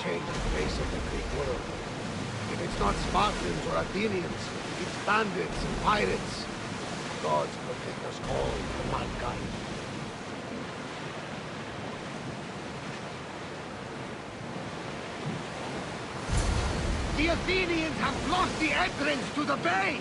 change the face of the Greek world. If it's not Spartans or Athenians, it's bandits and pirates. Gods protect us all from mankind. The Athenians have blocked the entrance to the bay!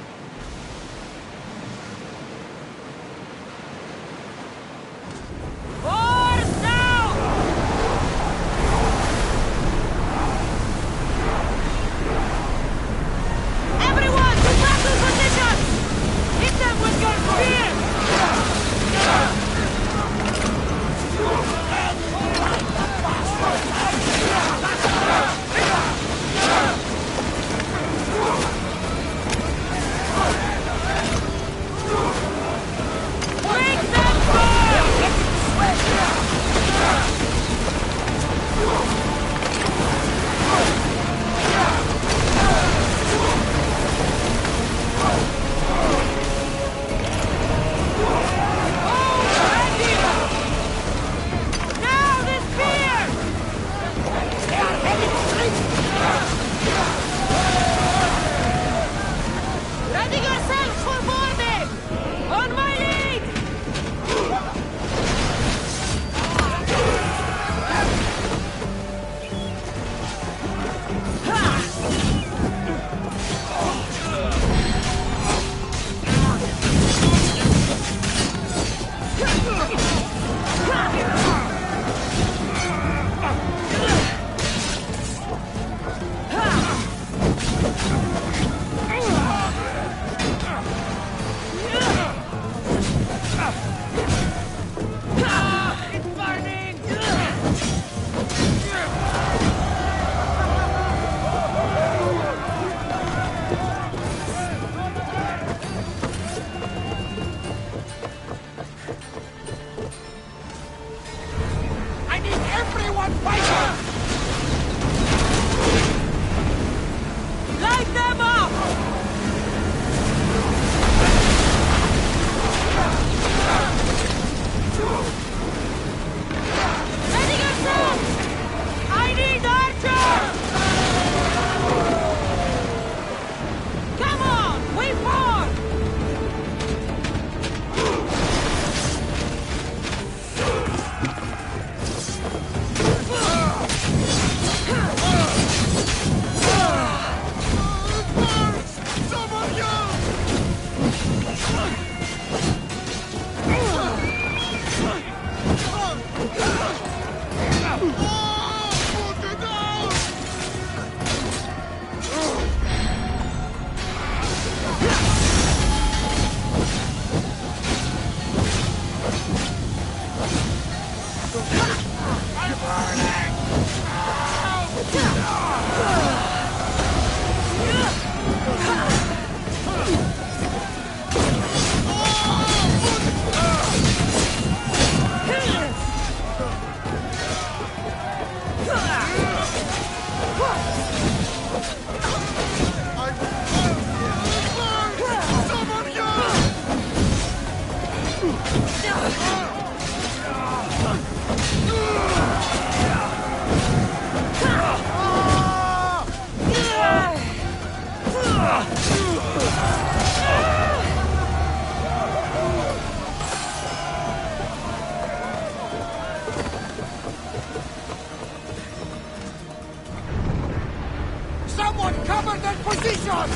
Someone cover that position!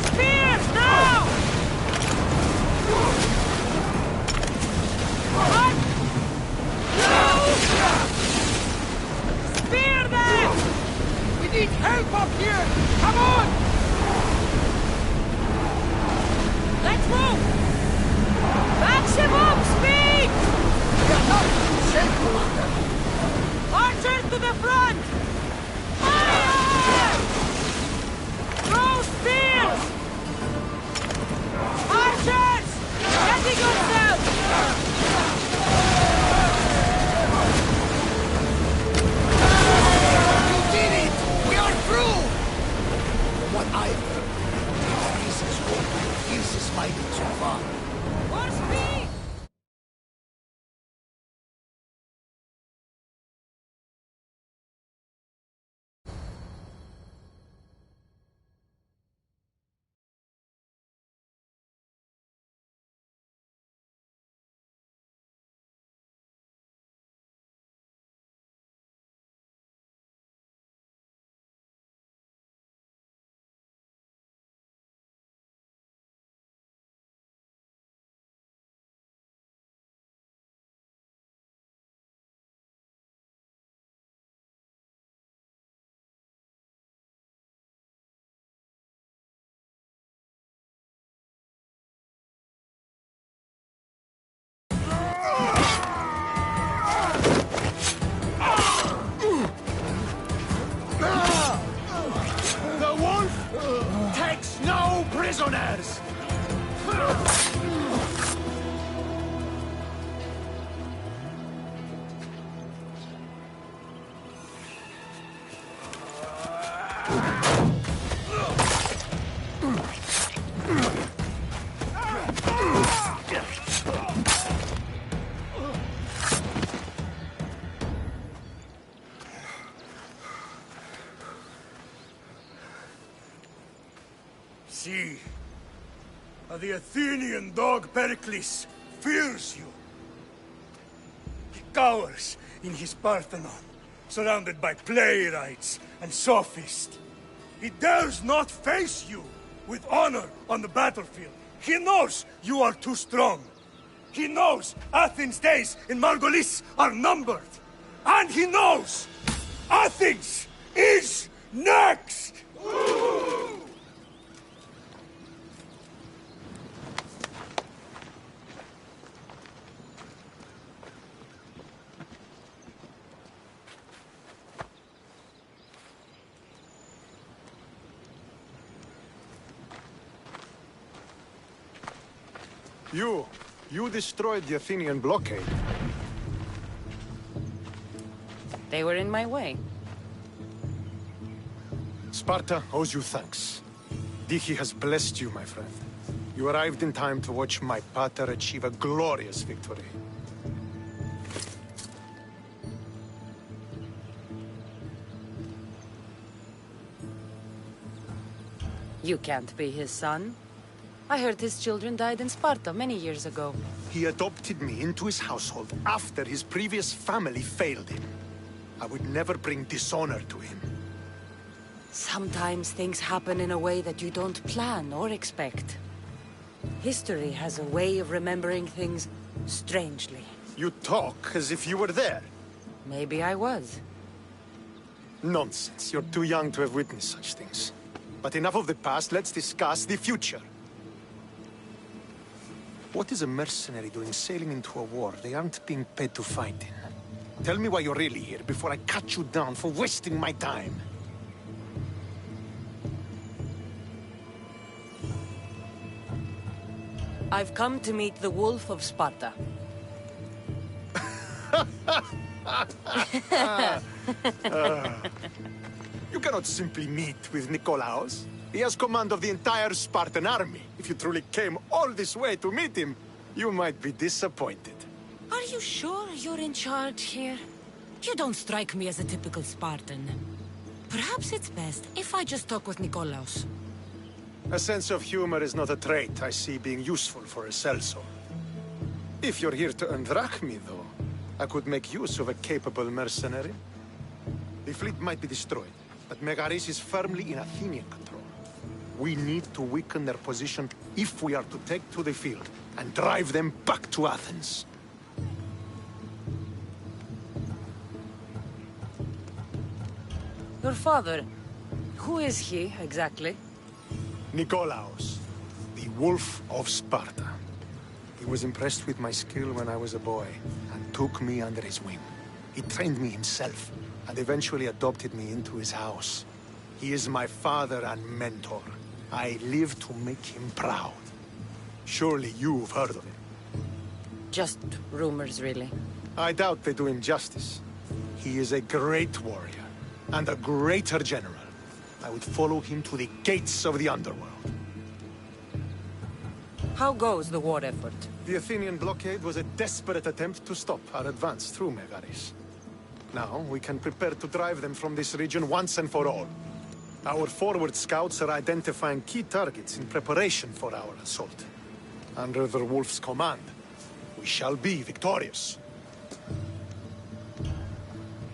Spears, now! What? Spear them! We need help up here! Come on! Let's move! Maximum speed! We are not safe, Commander! Archers to the front! Fire! Throw spears! Archers! Ready yourselves! You did it! We are through! From what I've heard, Greece is fighting so far. More speed! Megarius! See, the Athenian dog Pericles fears you. He cowers in his Parthenon, surrounded by playwrights and sophists. He dares not face you with honor on the battlefield. He knows you are too strong. He knows Athens' days in Margolis are numbered. And he knows Athens is next! You destroyed the Athenian blockade. They were in my way. Sparta owes you thanks. Diki has blessed you, my friend. You arrived in time to watch my pater achieve a glorious victory. You can't be his son. I heard his children died in Sparta many years ago. He adopted me into his household after his previous family failed him. I would never bring dishonor to him. Sometimes things happen in a way that you don't plan or expect. History has a way of remembering things strangely. You talk as if you were there. Maybe I was. Nonsense. You're too young to have witnessed such things. But enough of the past, let's discuss the future. What is a mercenary doing sailing into a war they aren't being paid to fight in? Tell me why you're really here before I cut you down for wasting my time. I've come to meet the Wolf of Sparta. You cannot simply meet with Nikolaos. He has command of the entire Spartan army. If you truly came all this way to meet him, you might be disappointed. Are you sure you're in charge here? You don't strike me as a typical Spartan. Perhaps it's best if I just talk with Nikolaos. A sense of humor is not a trait I see being useful for a sellsword. If you're here to earn drachmi, though, I could make use of a capable mercenary. The fleet might be destroyed, but Megaris is firmly in Athenian control. We need to weaken their position if we are to take to the field and drive them back to Athens. Your father, who is he exactly? Nikolaos, the Wolf of Sparta. He was impressed with my skill when I was a boy and took me under his wing. He trained me himself and eventually adopted me into his house. He is my father and mentor. I live to make him proud. Surely you've heard of him. Just rumors, really. I doubt they do him justice. He is a great warrior and a greater general. I would follow him to the gates of the underworld. How goes the war effort? The Athenian blockade was a desperate attempt to stop our advance through Megaris. Now, we can prepare to drive them from this region once and for all. Our forward scouts are identifying key targets in preparation for our assault. Under the Wolf's command, we shall be victorious.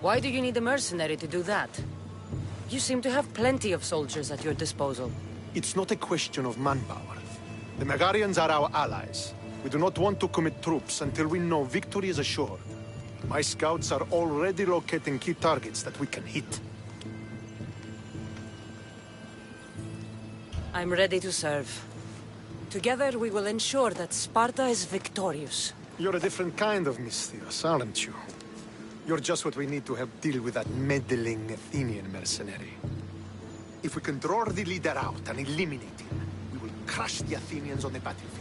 Why do you need a mercenary to do that? You seem to have plenty of soldiers at your disposal. It's not a question of manpower. The Megarians are our allies. We do not want to commit troops until we know victory is assured. My scouts are already locating key targets that we can hit. I'm ready to serve. Together we will ensure that Sparta is victorious. You're a different kind of Misthios, aren't you? You're just what we need to help deal with that meddling Athenian mercenary. If we can draw the leader out and eliminate him, we will crush the Athenians on the battlefield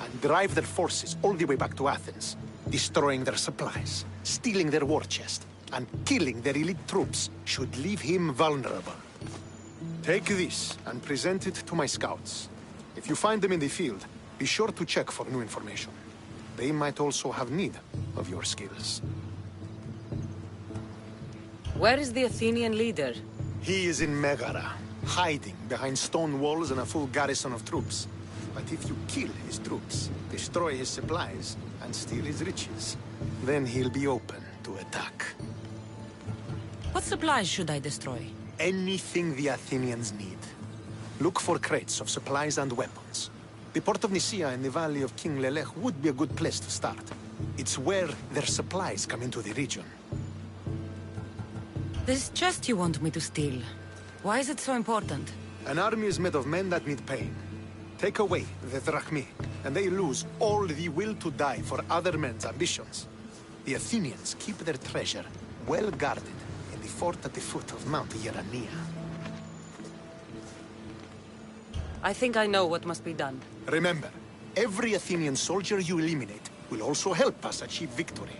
and drive their forces all the way back to Athens, destroying their supplies, stealing their war chest, and killing their elite troops should leave him vulnerable. Take this and present it to my scouts. If you find them in the field, be sure to check for new information. They might also have need of your skills. Where is the Athenian leader? He is in Megara, hiding behind stone walls and a full garrison of troops. But if you kill his troops, destroy his supplies, and steal his riches, then he'll be open to attack. What supplies should I destroy? Anything the Athenians need. Look for crates of supplies and weapons. The port of Nicaea in the valley of King Lelech would be a good place to start. It's where their supplies come into the region. This chest you want me to steal. Why is it so important? An army is made of men that need pain. Take away the drachmi, and they lose all the will to die for other men's ambitions. The Athenians keep their treasure well guarded in the fort at the foot of Mount Yerania. I think I know what must be done. Remember, every Athenian soldier you eliminate will also help us achieve victory.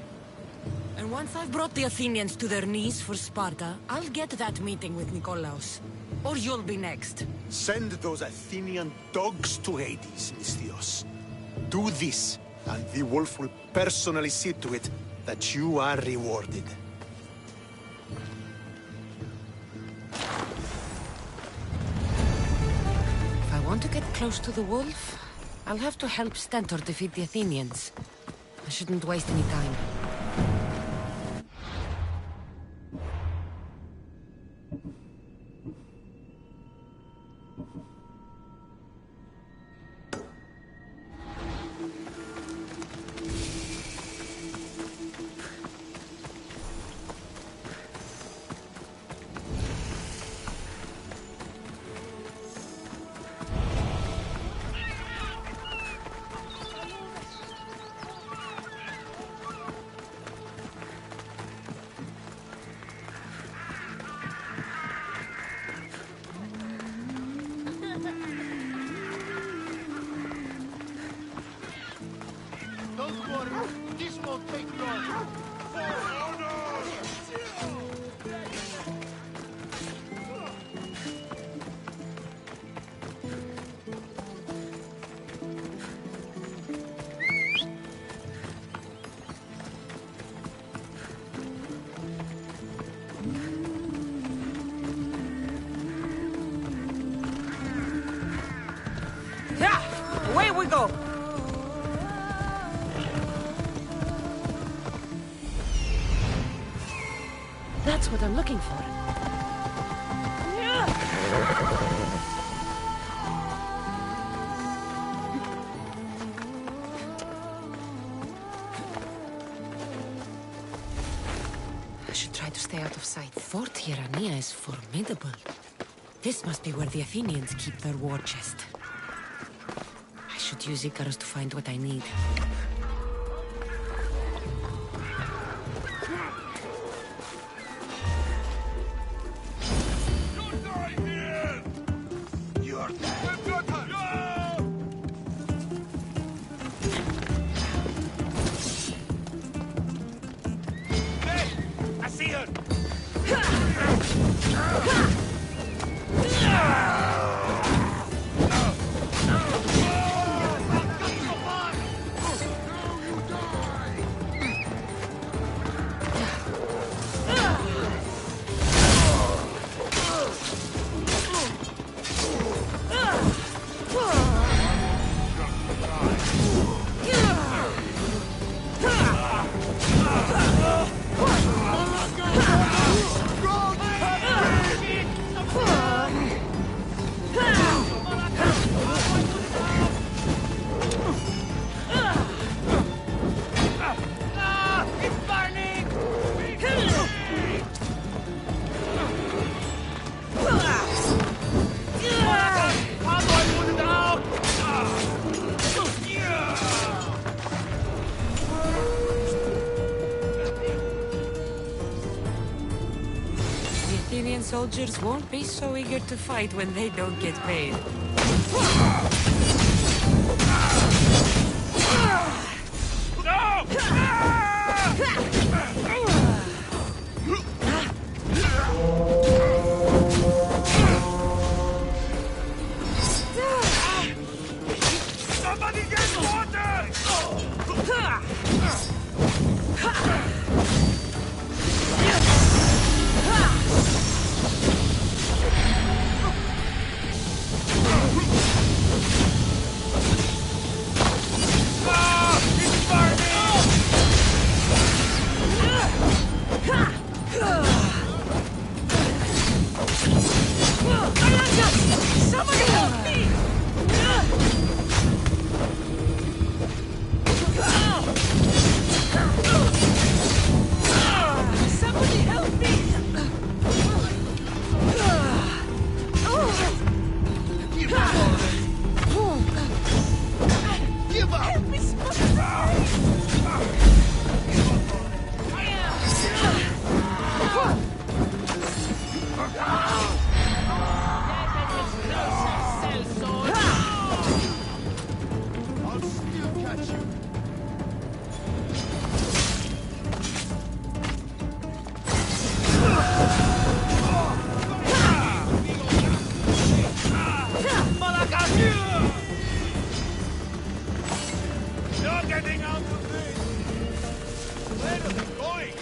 And once I've brought the Athenians to their knees for Sparta, I'll get that meeting with Nikolaos. Or you'll be next. Send those Athenian dogs to Hades, Misthios. Do this, and the wolf will personally see to it that you are rewarded. If I want to get close to the wolf, I'll have to help Stentor defeat the Athenians. I shouldn't waste any time. Don't worry, this won't take long. Yeah! Away we go! That's what I'm looking for. I should try to stay out of sight. Fort Hierania is formidable. This must be where the Athenians keep their war chest. I should use Icarus to find what I need. Soldiers won't be so eager to fight when they don't get paid. Somebody get water! It's burning! Somebody help me! Somebody help me! Give up already! Give up! Help me, Spot! I'll still catch you! You're getting out of this! Where are they going?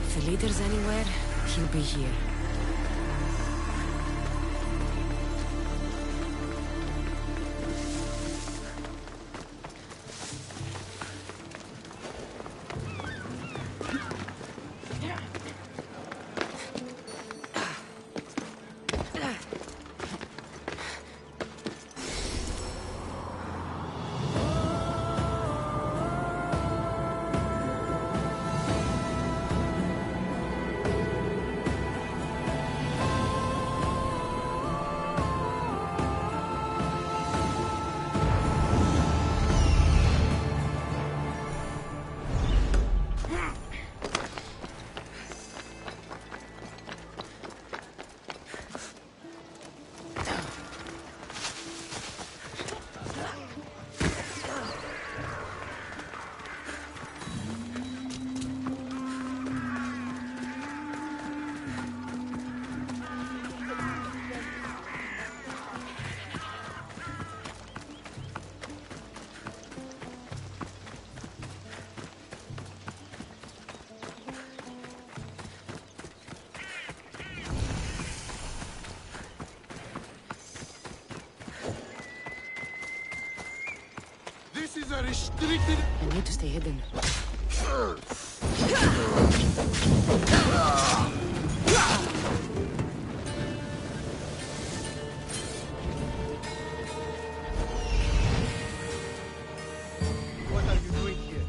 If the leader's anywhere, he'll be here. This is a restricted... I need to stay hidden. What are you doing here?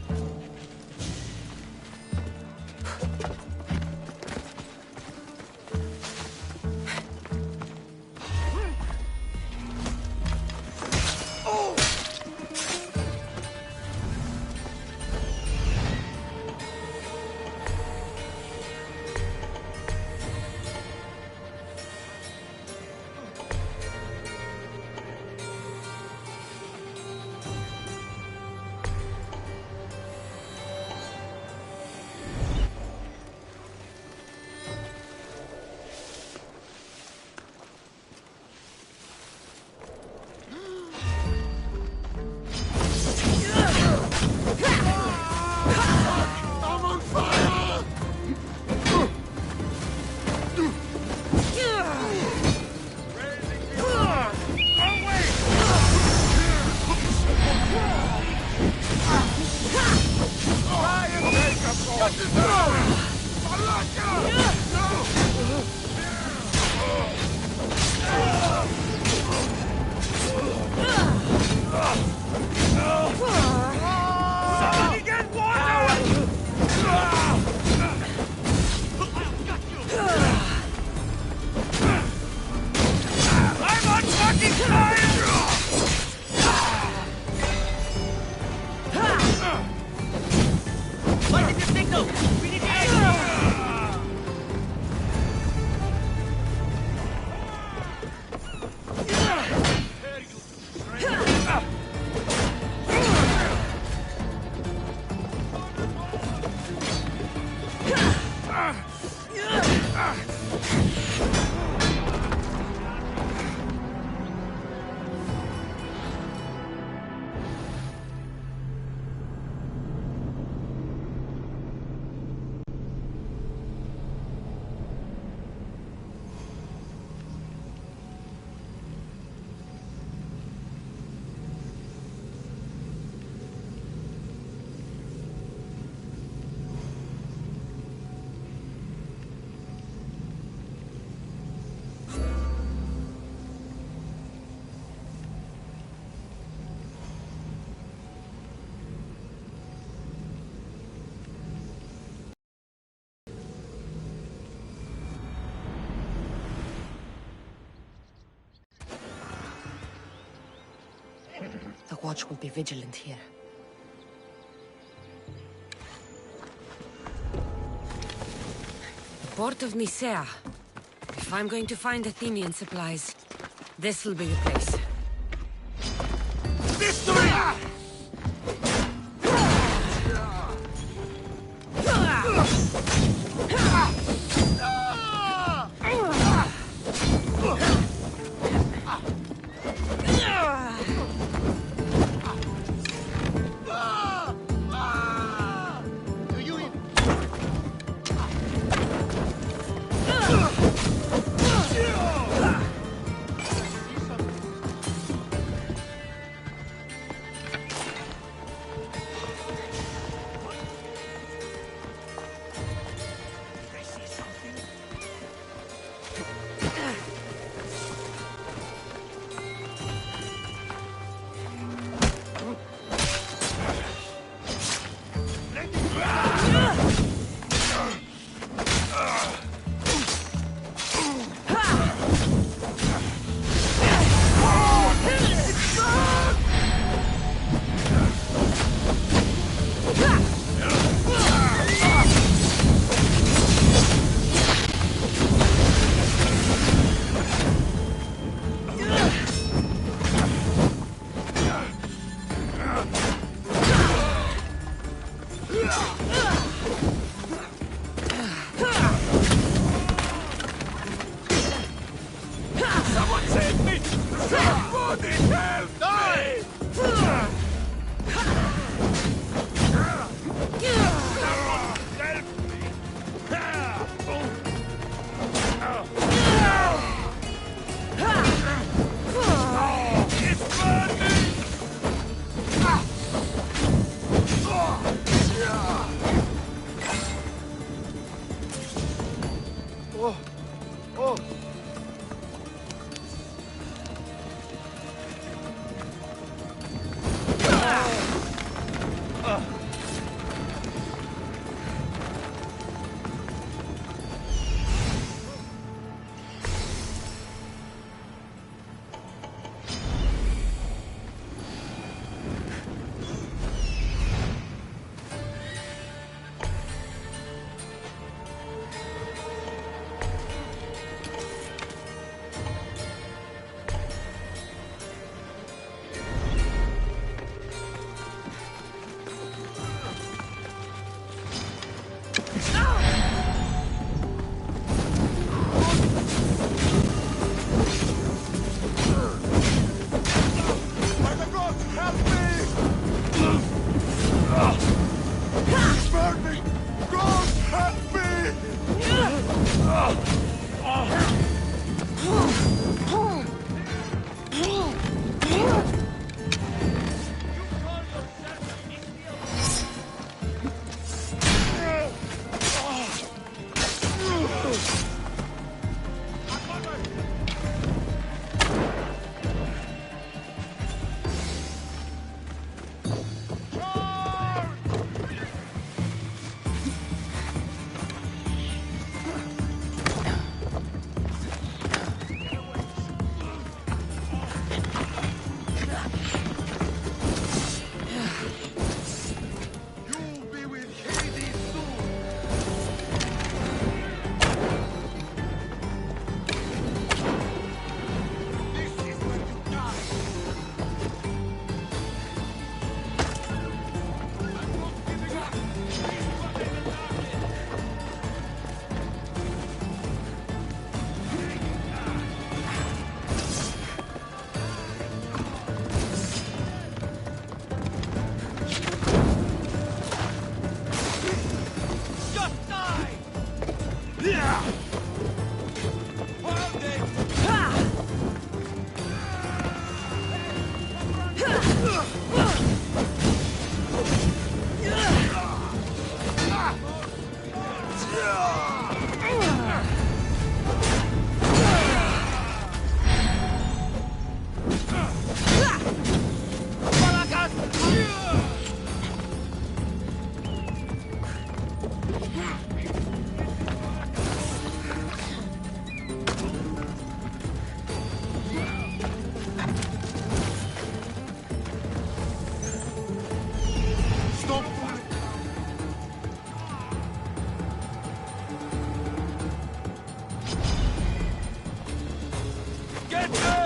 Watch will be vigilant here. The port of Nicaea. If I'm going to find Athenian supplies, this'll be the place. Victory!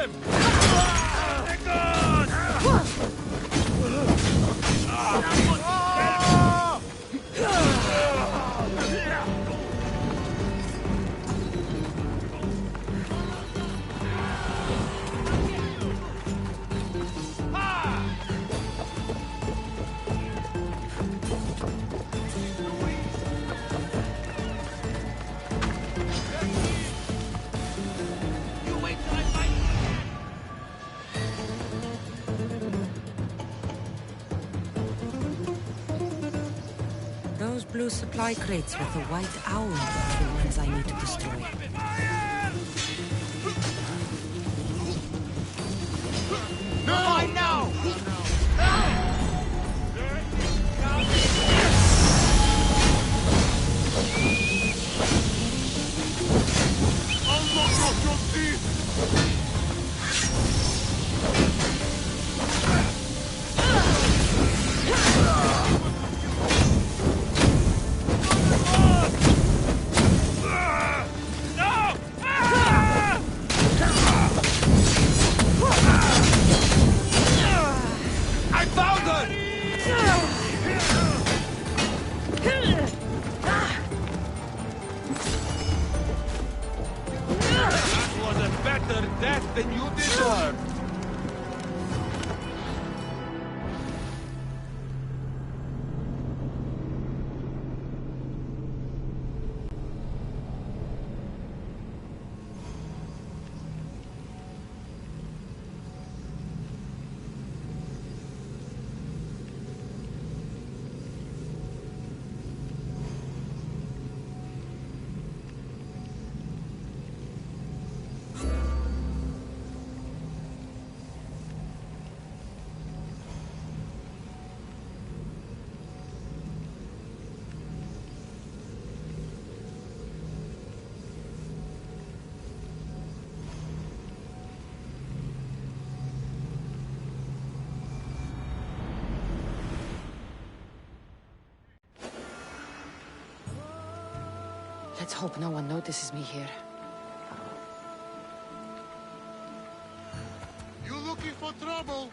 them! They're gone! Those blue supply crates with the white owl are the ones I need to destroy. No! No! Than you deserve! Let's hope no one notices me here. You looking for trouble?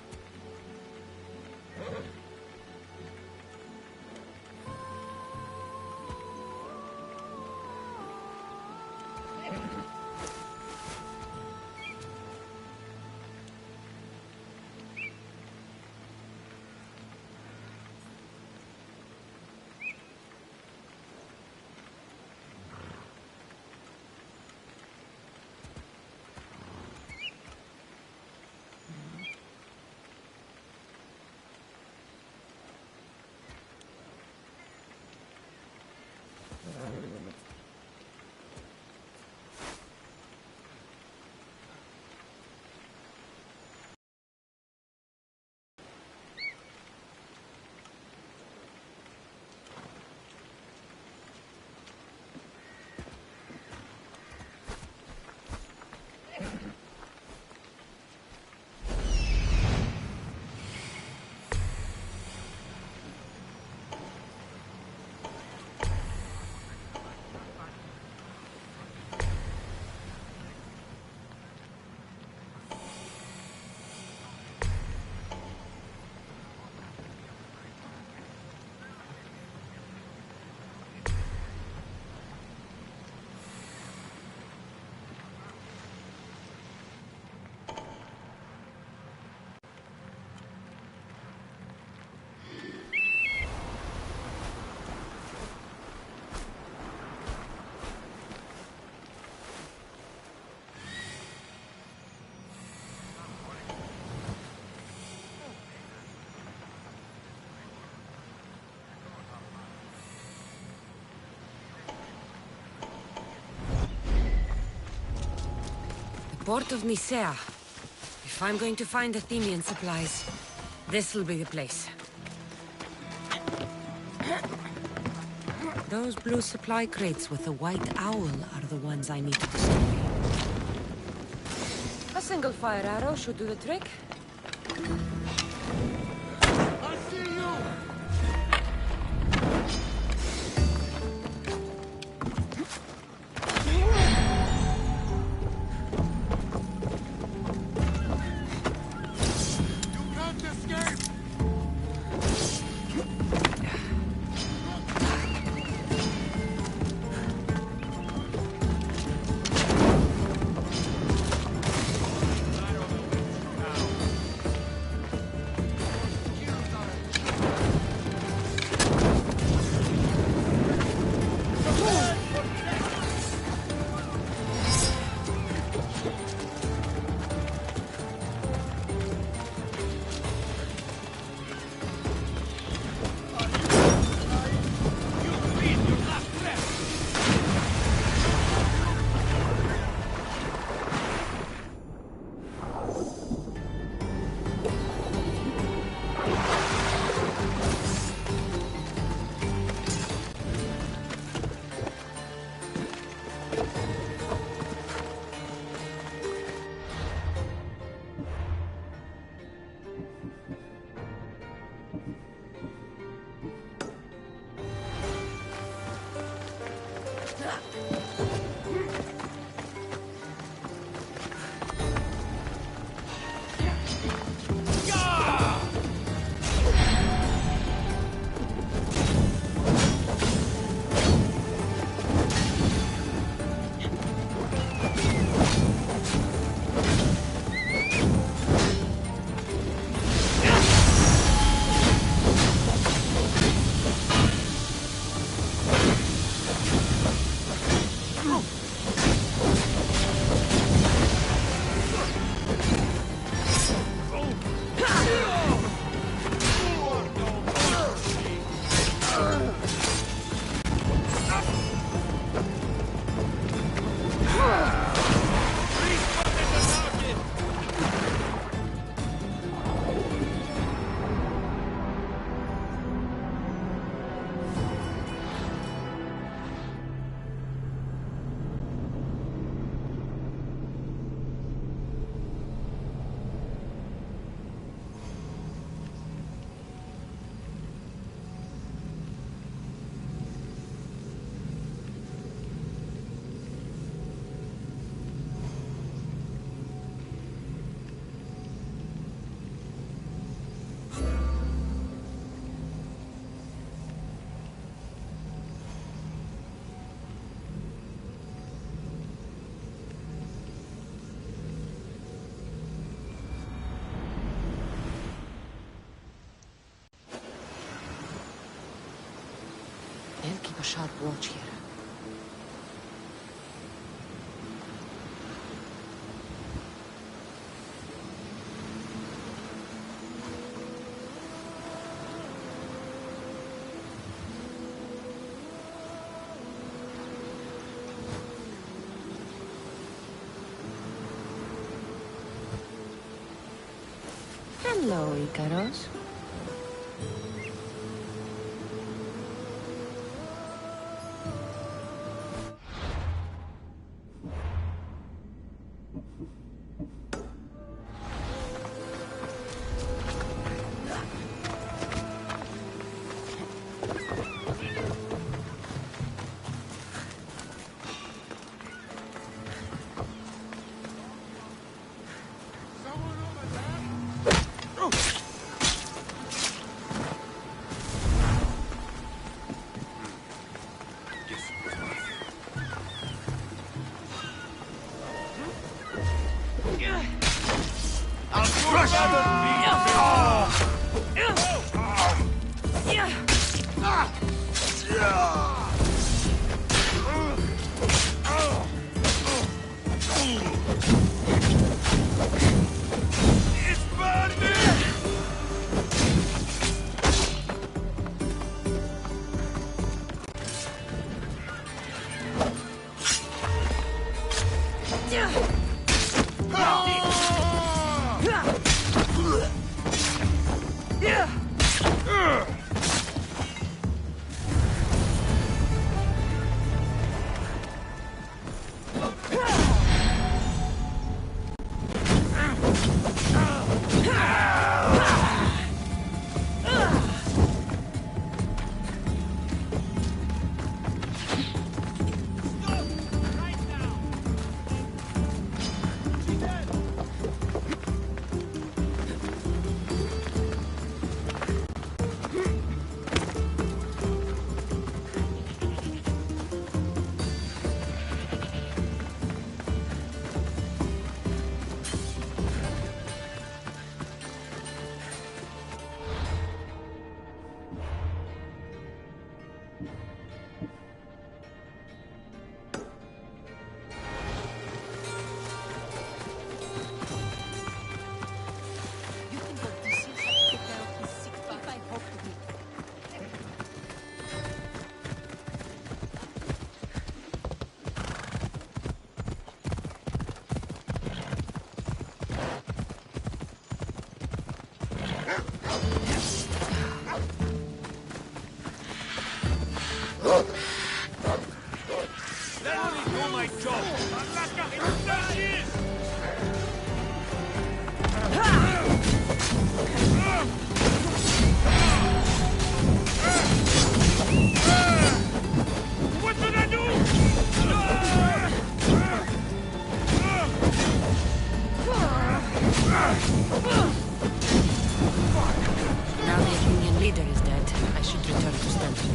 Port of Nicaea. If I'm going to find Athenian supplies, this'll be the place. Those blue supply crates with the white owl are the ones I need to destroy. A single fire arrow should do the trick. I see you! a sharp watch here. Hello, Icaros. Now the Athenian leader is dead, I should return to Stanton.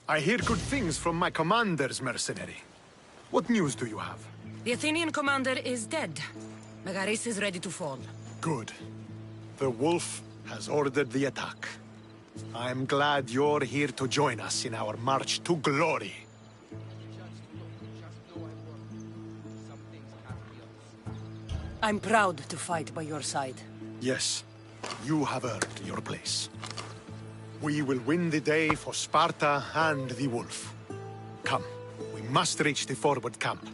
I hear good things from my commanders, mercenary. What news do you have? The Athenian commander is dead. Megaris is ready to fall. Good. The wolf has ordered the attack. I'm glad you're here to join us in our march to glory. I'm proud to fight by your side. Yes, you have earned your place. We will win the day for Sparta and the wolf. Come, we must reach the forward camp.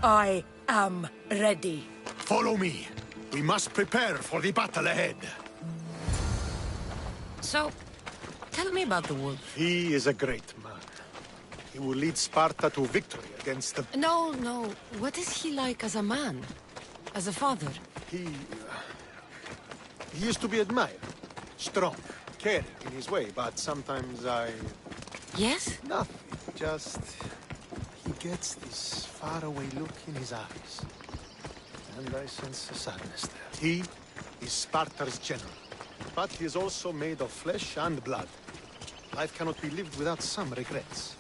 I am ready. Follow me. We must prepare for the battle ahead. So, tell me about the wolf. He is a great man. He will lead Sparta to victory against the... No, no. What is he like as a man? As a father? He is to be admired. Strong, caring in his way, but sometimes Yes? Nothing, just... He gets this faraway look in his eyes. And I sense a sadness there. He is Sparta's general, but he is also made of flesh and blood. Life cannot be lived without some regrets.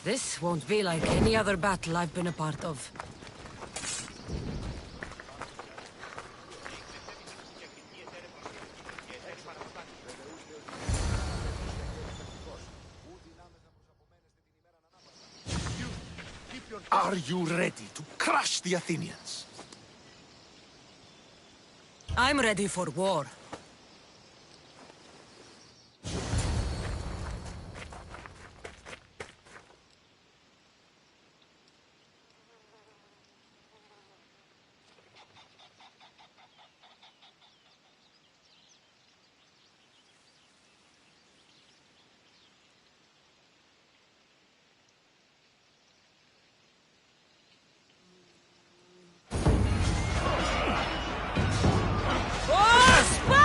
This won't be like any other battle I've been a part of. Are you ready to crush the Athenians? I'm ready for war. Oh, Sparta!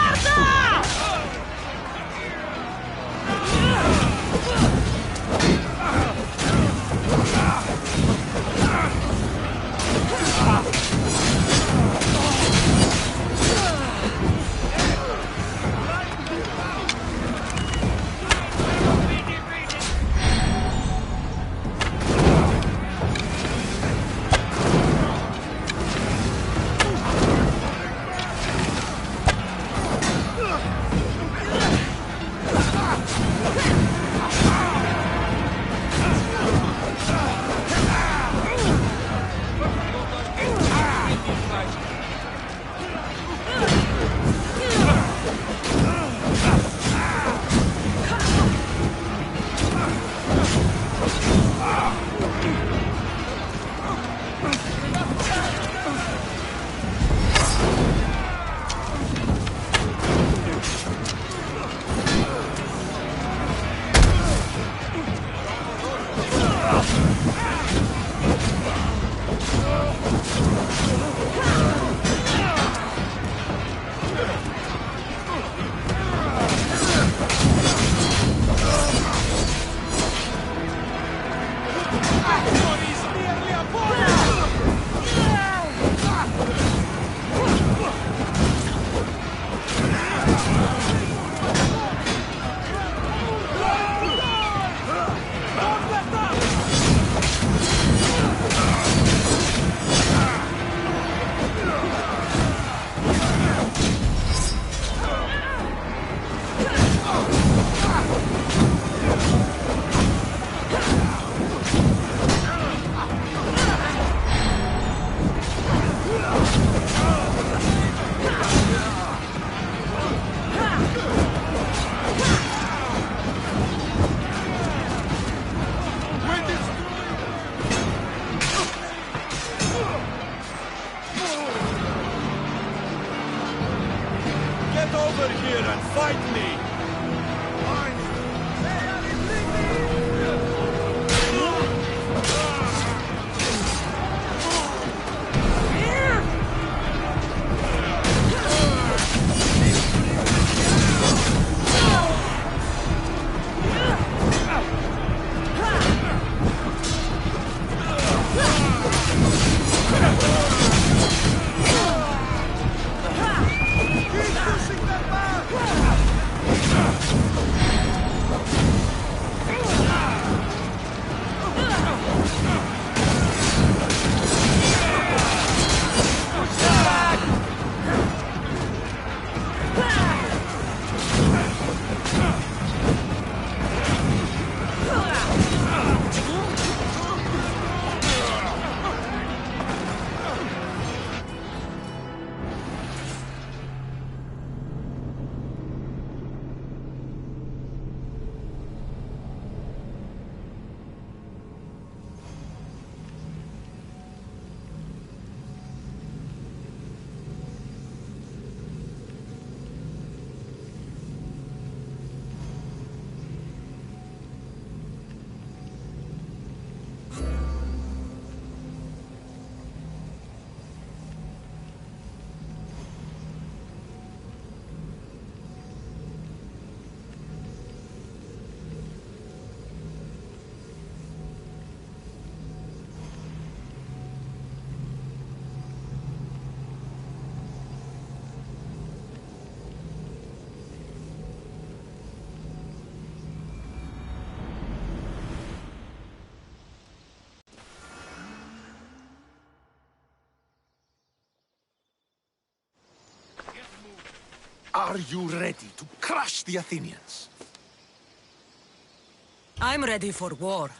over here and fight me! Are you ready to crush the Athenians? I'm ready for war.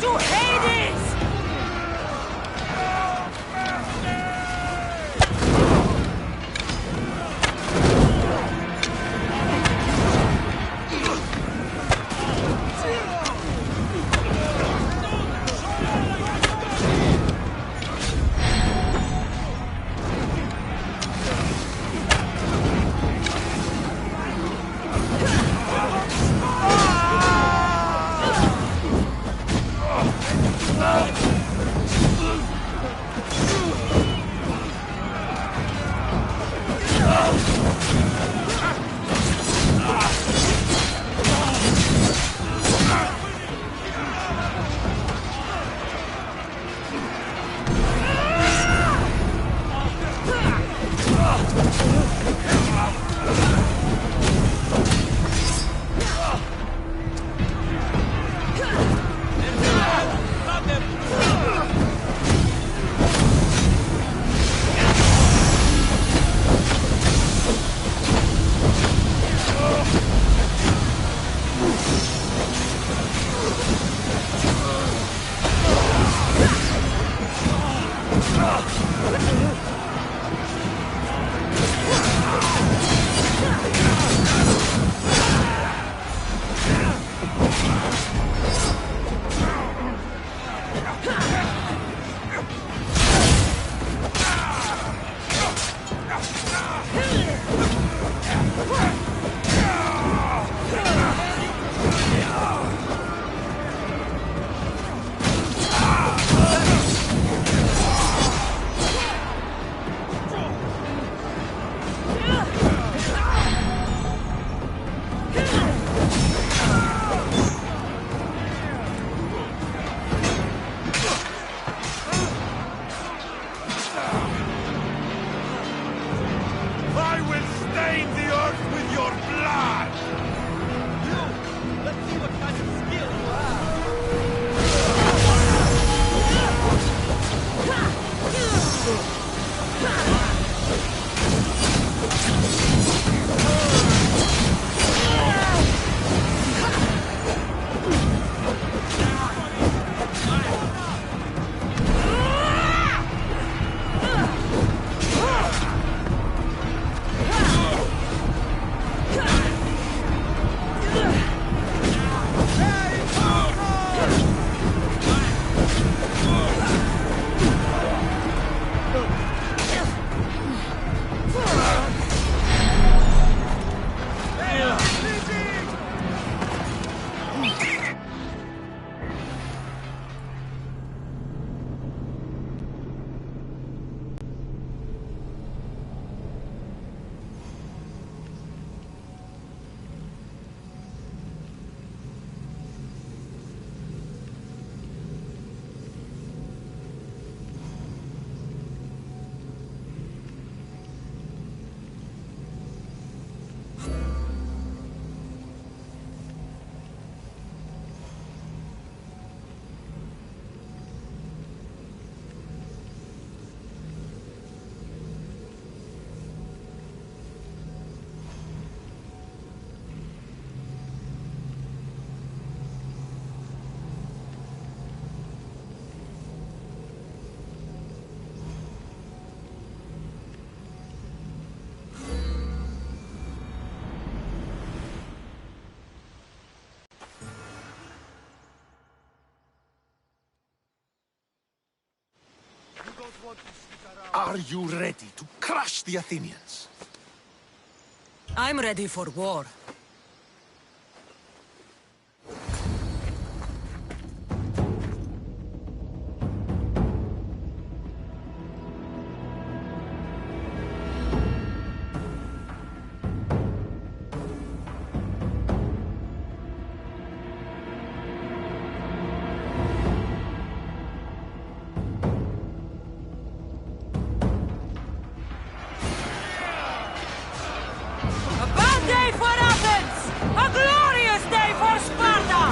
To Hades! Stop them! Are you ready to crush the Athenians? I'm ready for war. A bad day for Athens! A glorious day for Sparta!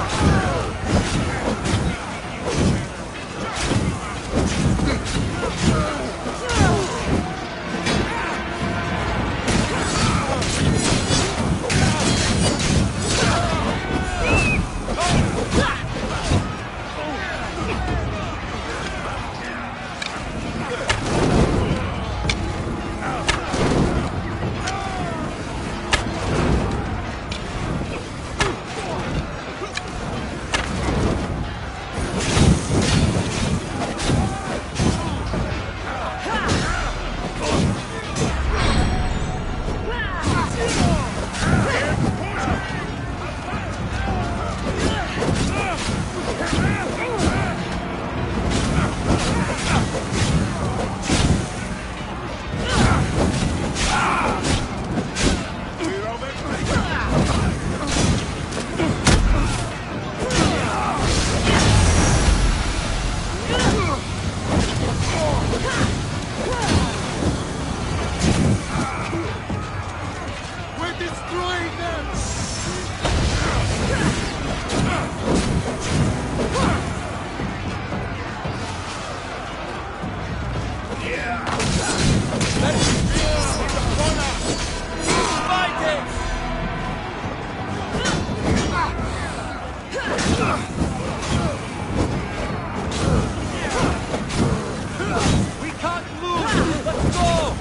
We're destroying them! We can't move! Let's go!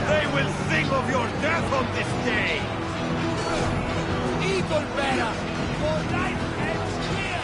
They will sing of your death on this day! Eagle bearer! Your life ends here!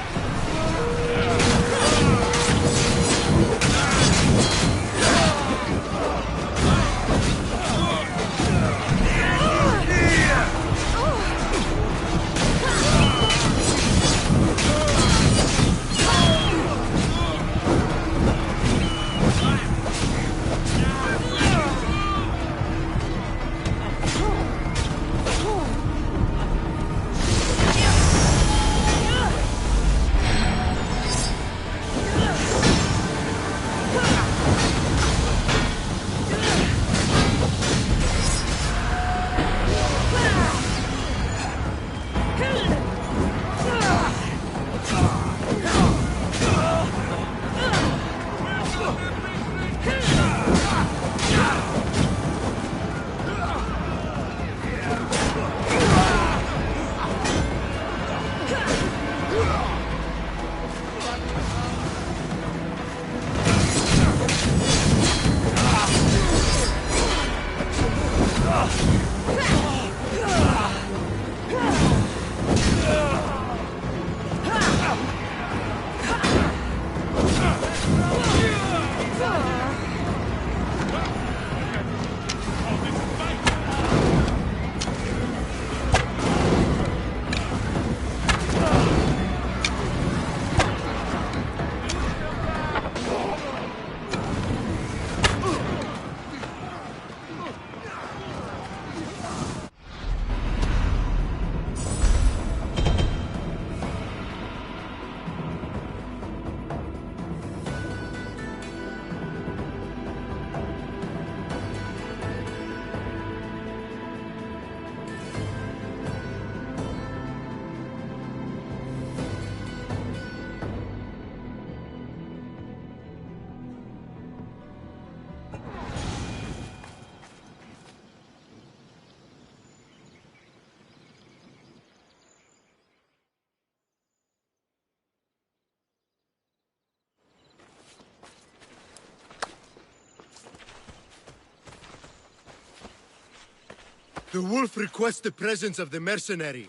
The wolf requests the presence of the mercenary.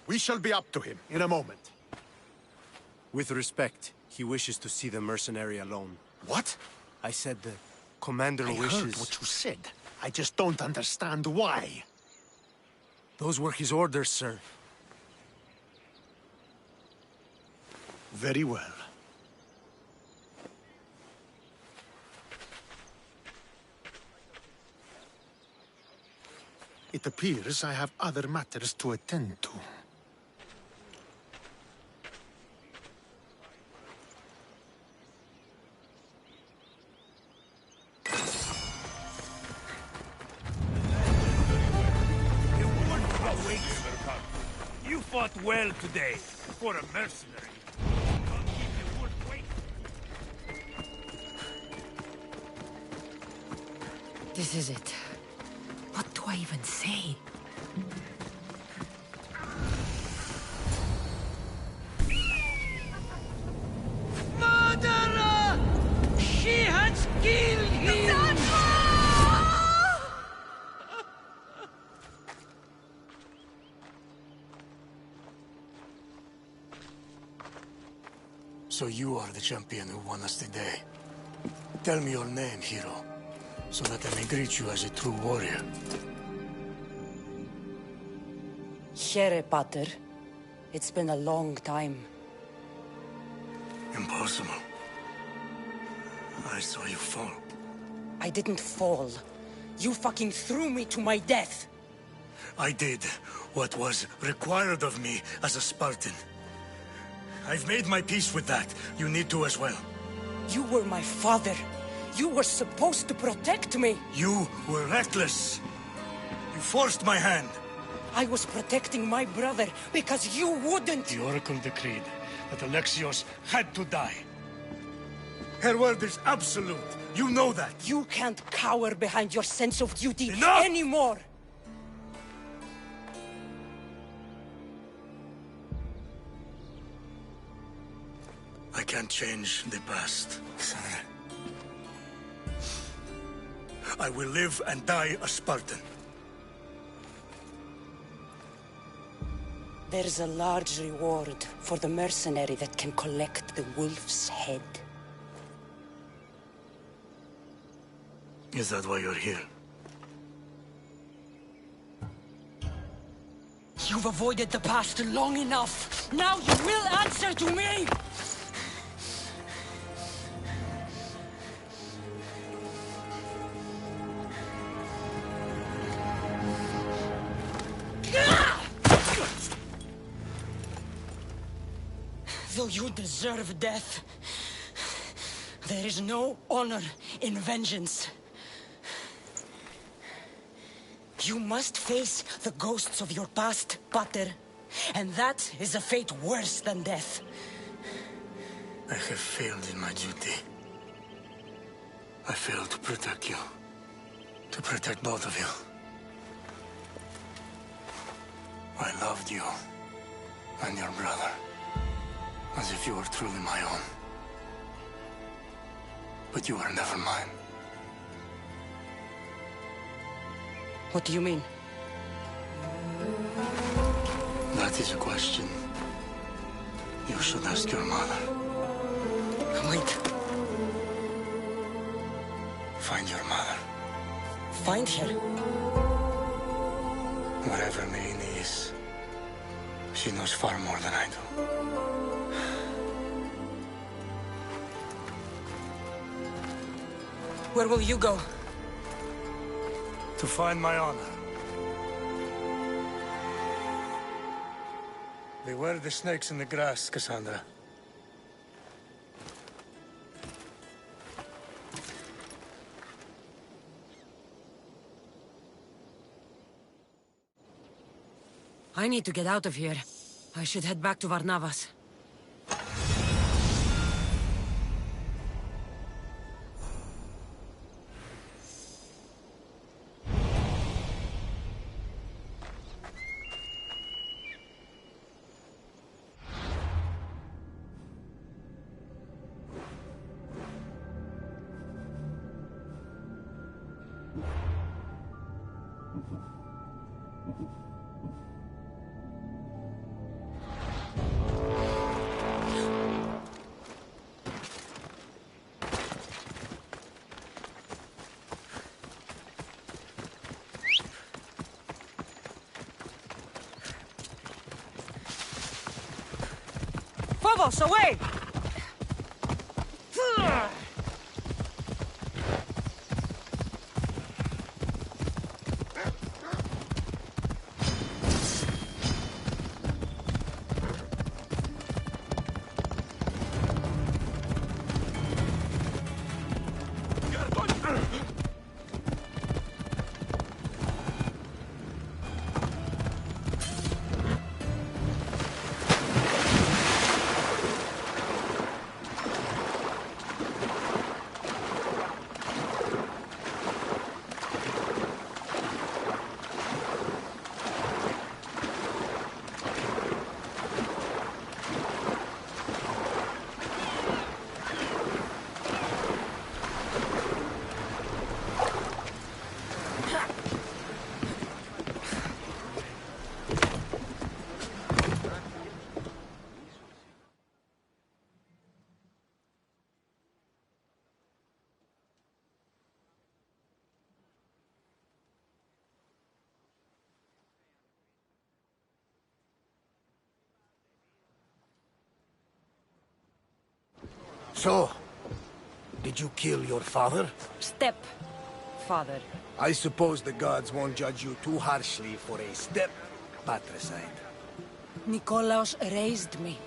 We shall be up to him in a moment. With respect, he wishes to see the mercenary alone. What? I said the commander I wishes... heard what you said. I just don't understand why. Those were his orders, sir. Very well. It appears I have other matters to attend to. You fought well today, for a mercenary. Don't keep the wolf waiting. This is it. What do I even say? Murderer! She has killed him! So you are the champion who won us today. Tell me your name, hero, so that I may greet you as a true warrior. Here, Pater. It's been a long time. Impossible. I saw you fall. I didn't fall. You fucking threw me to my death. I did what was required of me as a Spartan. I've made my peace with that. You need to as well. You were my father. You were supposed to protect me. You were reckless. You forced my hand. I was protecting my brother because you wouldn't. The Oracle decreed that Alexios had to die. Her word is absolute. You know that. You can't cower behind your sense of duty Enough! anymore. I can't change the past, Sandra. I will live and die a Spartan. There's a large reward for the mercenary that can collect the wolf's head. Is that why you're here? You've avoided the past long enough. Now you will answer to me! Though you deserve death, there is no honor in vengeance. You must face the ghosts of your past, Pater, and that is a fate worse than death. I have failed in my duty. I failed to protect you. To protect both of you. I loved you and your brother as if you were truly my own. But you were never mine. What do you mean? That is a question you should ask your mother. Wait. Find your mother. Find her. Wherever Merini is, she knows far more than I do. Where will you go? To find my honor. Beware the snakes in the grass, Cassandra. I need to get out of here. I should head back to Varnavas. Davos, away! So, did you kill your father? Step, father. I suppose the gods won't judge you too harshly for a step patricide. Nikolaos raised me,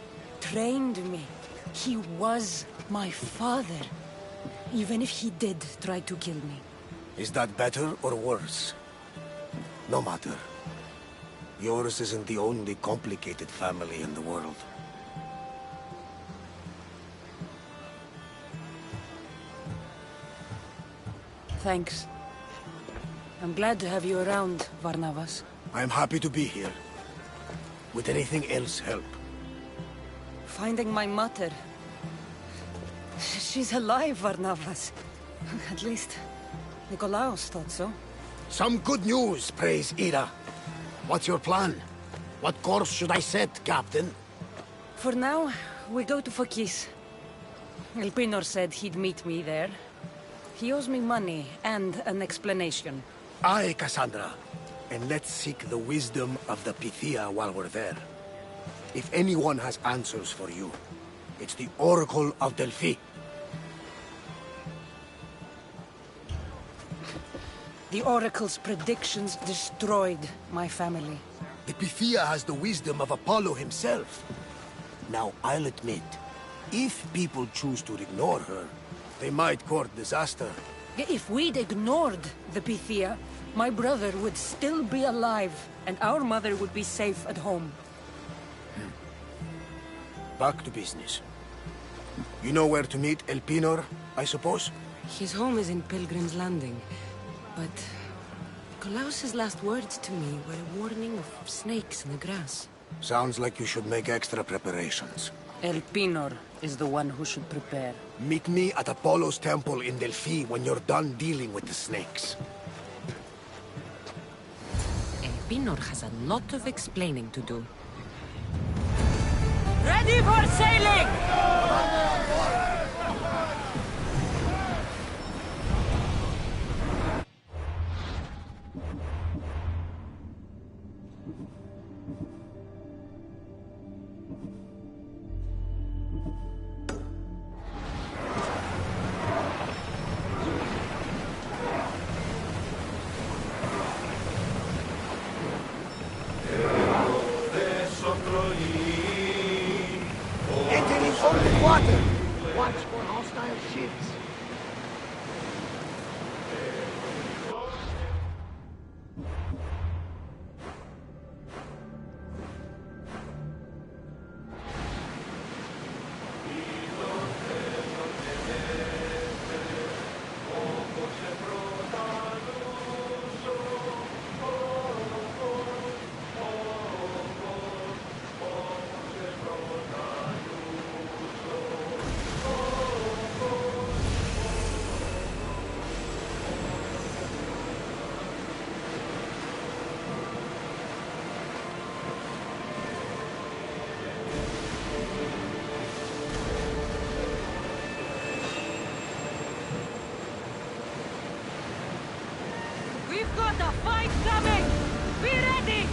trained me. He was my father. Even if he did try to kill me. Is that better or worse? No matter. Yours isn't the only complicated family in the world. Thanks. I'm glad to have you around, Varnavas. I'm happy to be here. Would anything else help? Finding my mother. She's alive, Varnavas. At least, Nikolaos thought so. Some good news, praise Ira. What's your plan? What course should I set, Captain? For now, we go to Phokis. Elpinor said he'd meet me there. He owes me money and an explanation. Aye, Cassandra. And let's seek the wisdom of the Pythia while we're there. If anyone has answers for you, it's the Oracle of Delphi. The Oracle's predictions destroyed my family. The Pythia has the wisdom of Apollo himself. Now, I'll admit, if people choose to ignore her, they might court disaster. If we'd ignored the Pythia, my brother would still be alive, and our mother would be safe at home. Back to business. You know where to meet Elpinor, I suppose? His home is in Pilgrim's Landing, but Nikolaos's last words to me were a warning of snakes in the grass. Sounds like you should make extra preparations. Elpinor is the one who should prepare. Meet me at Apollo's temple in Delphi when you're done dealing with the snakes. Elpinor has a lot of explaining to do. Ready for sailing! Entering open water! Watch for hostile ships. We've got a fight coming! Be ready!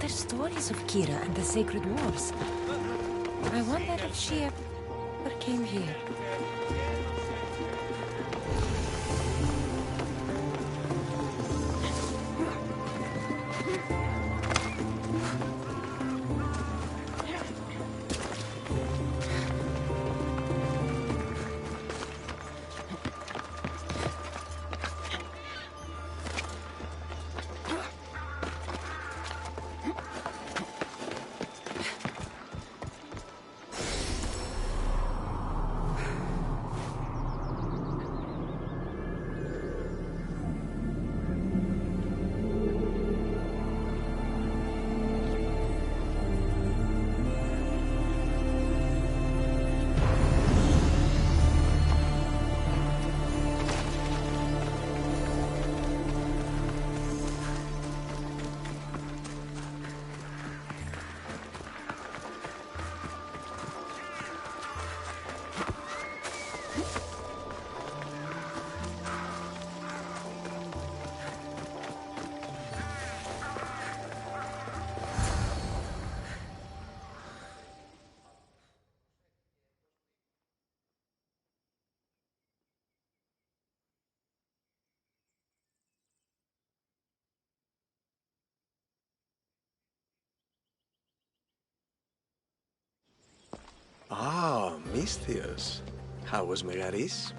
There's stories of Kira and the Sacred Wars. I wonder if she ever came here. Ah, Misthios. How was Megaris?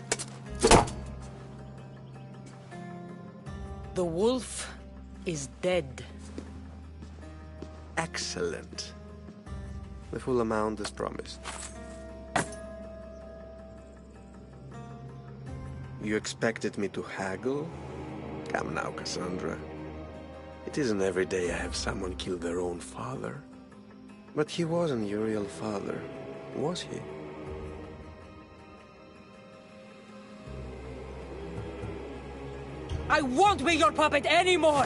The wolf is dead. Excellent. The full amount as promised. You expected me to haggle? Come now, Cassandra. It isn't every day I have someone kill their own father. But he wasn't your real father, was he? I won't be your puppet anymore!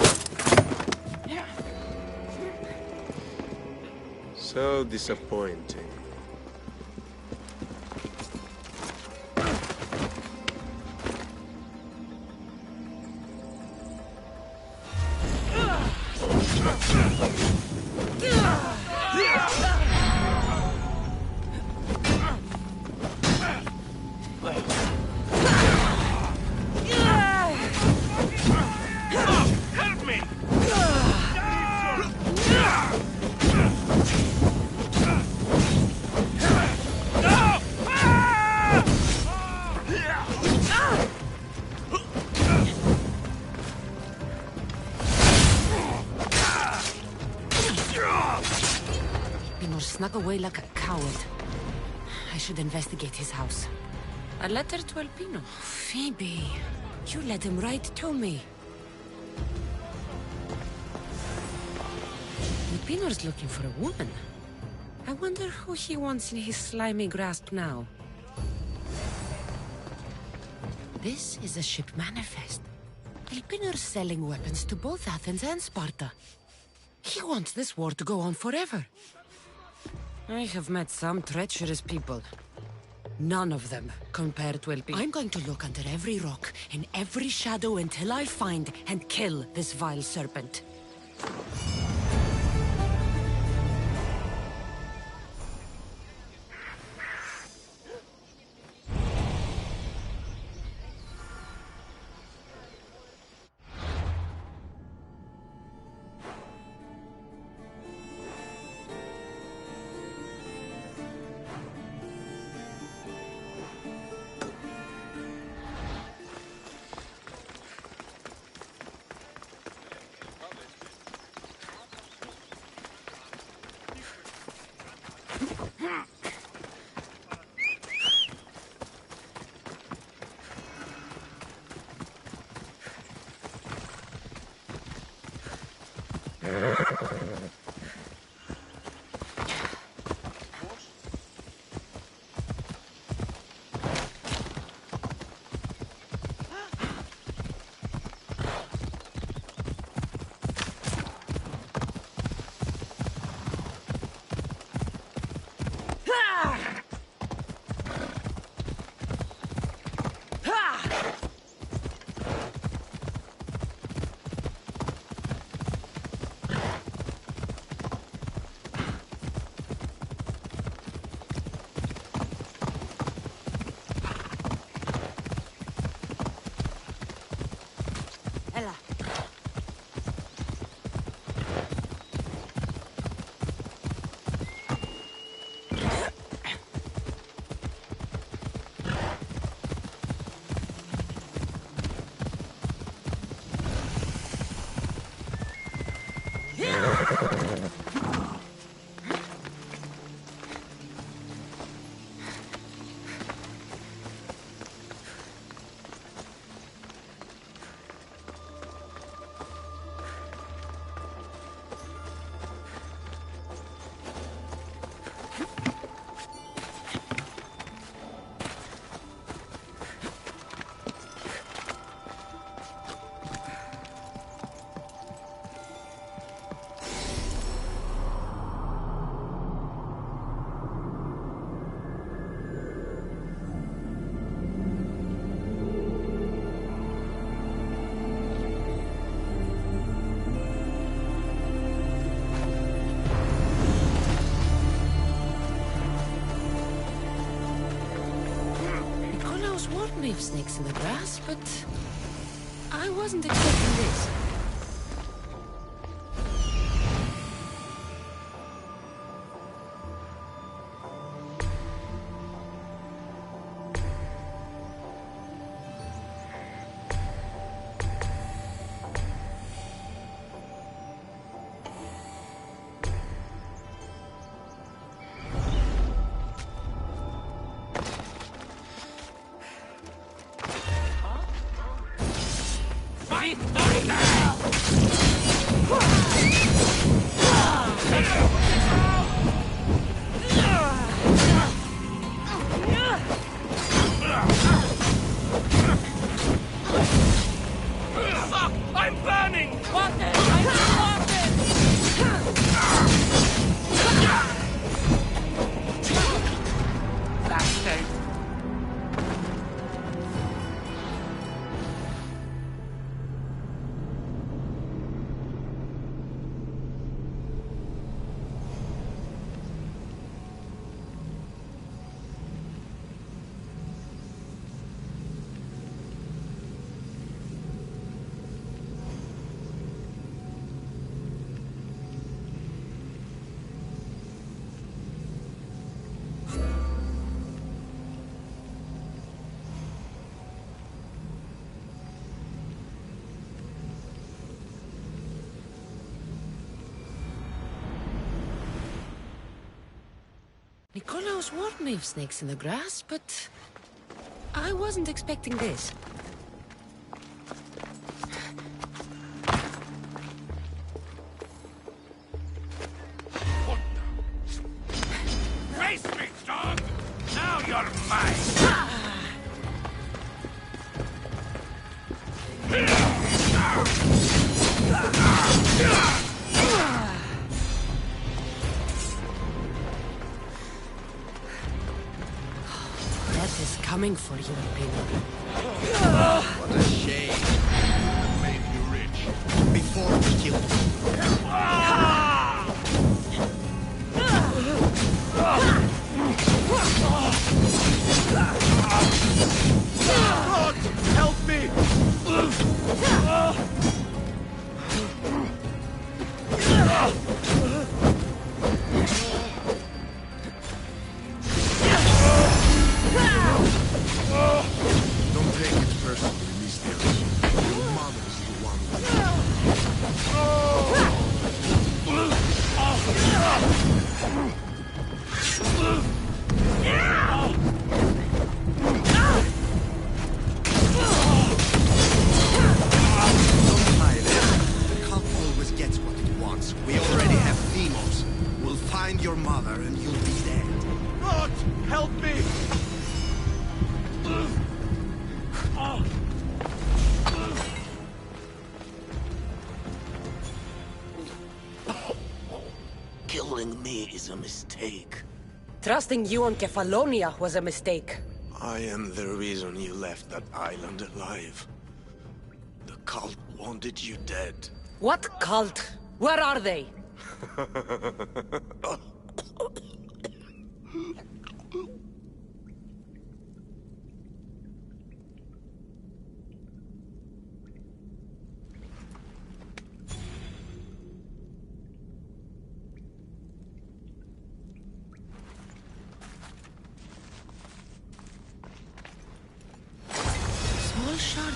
So disappointing. Snuck away like a coward. I should investigate his house. A letter to Alpino. Phoebe, you let him write to me. Alpino's looking for a woman. I wonder who he wants in his slimy grasp now. This is a ship manifest. Alpino's selling weapons to both Athens and Sparta. He wants this war to go on forever. I have met some treacherous people. None of them compared to Elpino. I'm going to look under every rock, in every shadow until I find and kill this vile serpent. Hela. May have snakes in the grass, but I wasn't expecting this. Nikolaos warned me of snakes in the grass, but I wasn't expecting this. Face me, dog! Now you're mine! Death is coming for you, Albino. What a shame. That made you rich. Before we killed you. God, help me! Don't take it personally, Mysterious. Your mother's the one Don't hide it. The cult always gets what it wants. We already have Themos. We'll find your mother and you'll be dead. God, help me! Killing me is a mistake. Trusting you on Kefalonia was a mistake. I am the reason you left that island alive. The cult wanted you dead. What cult? Where are they?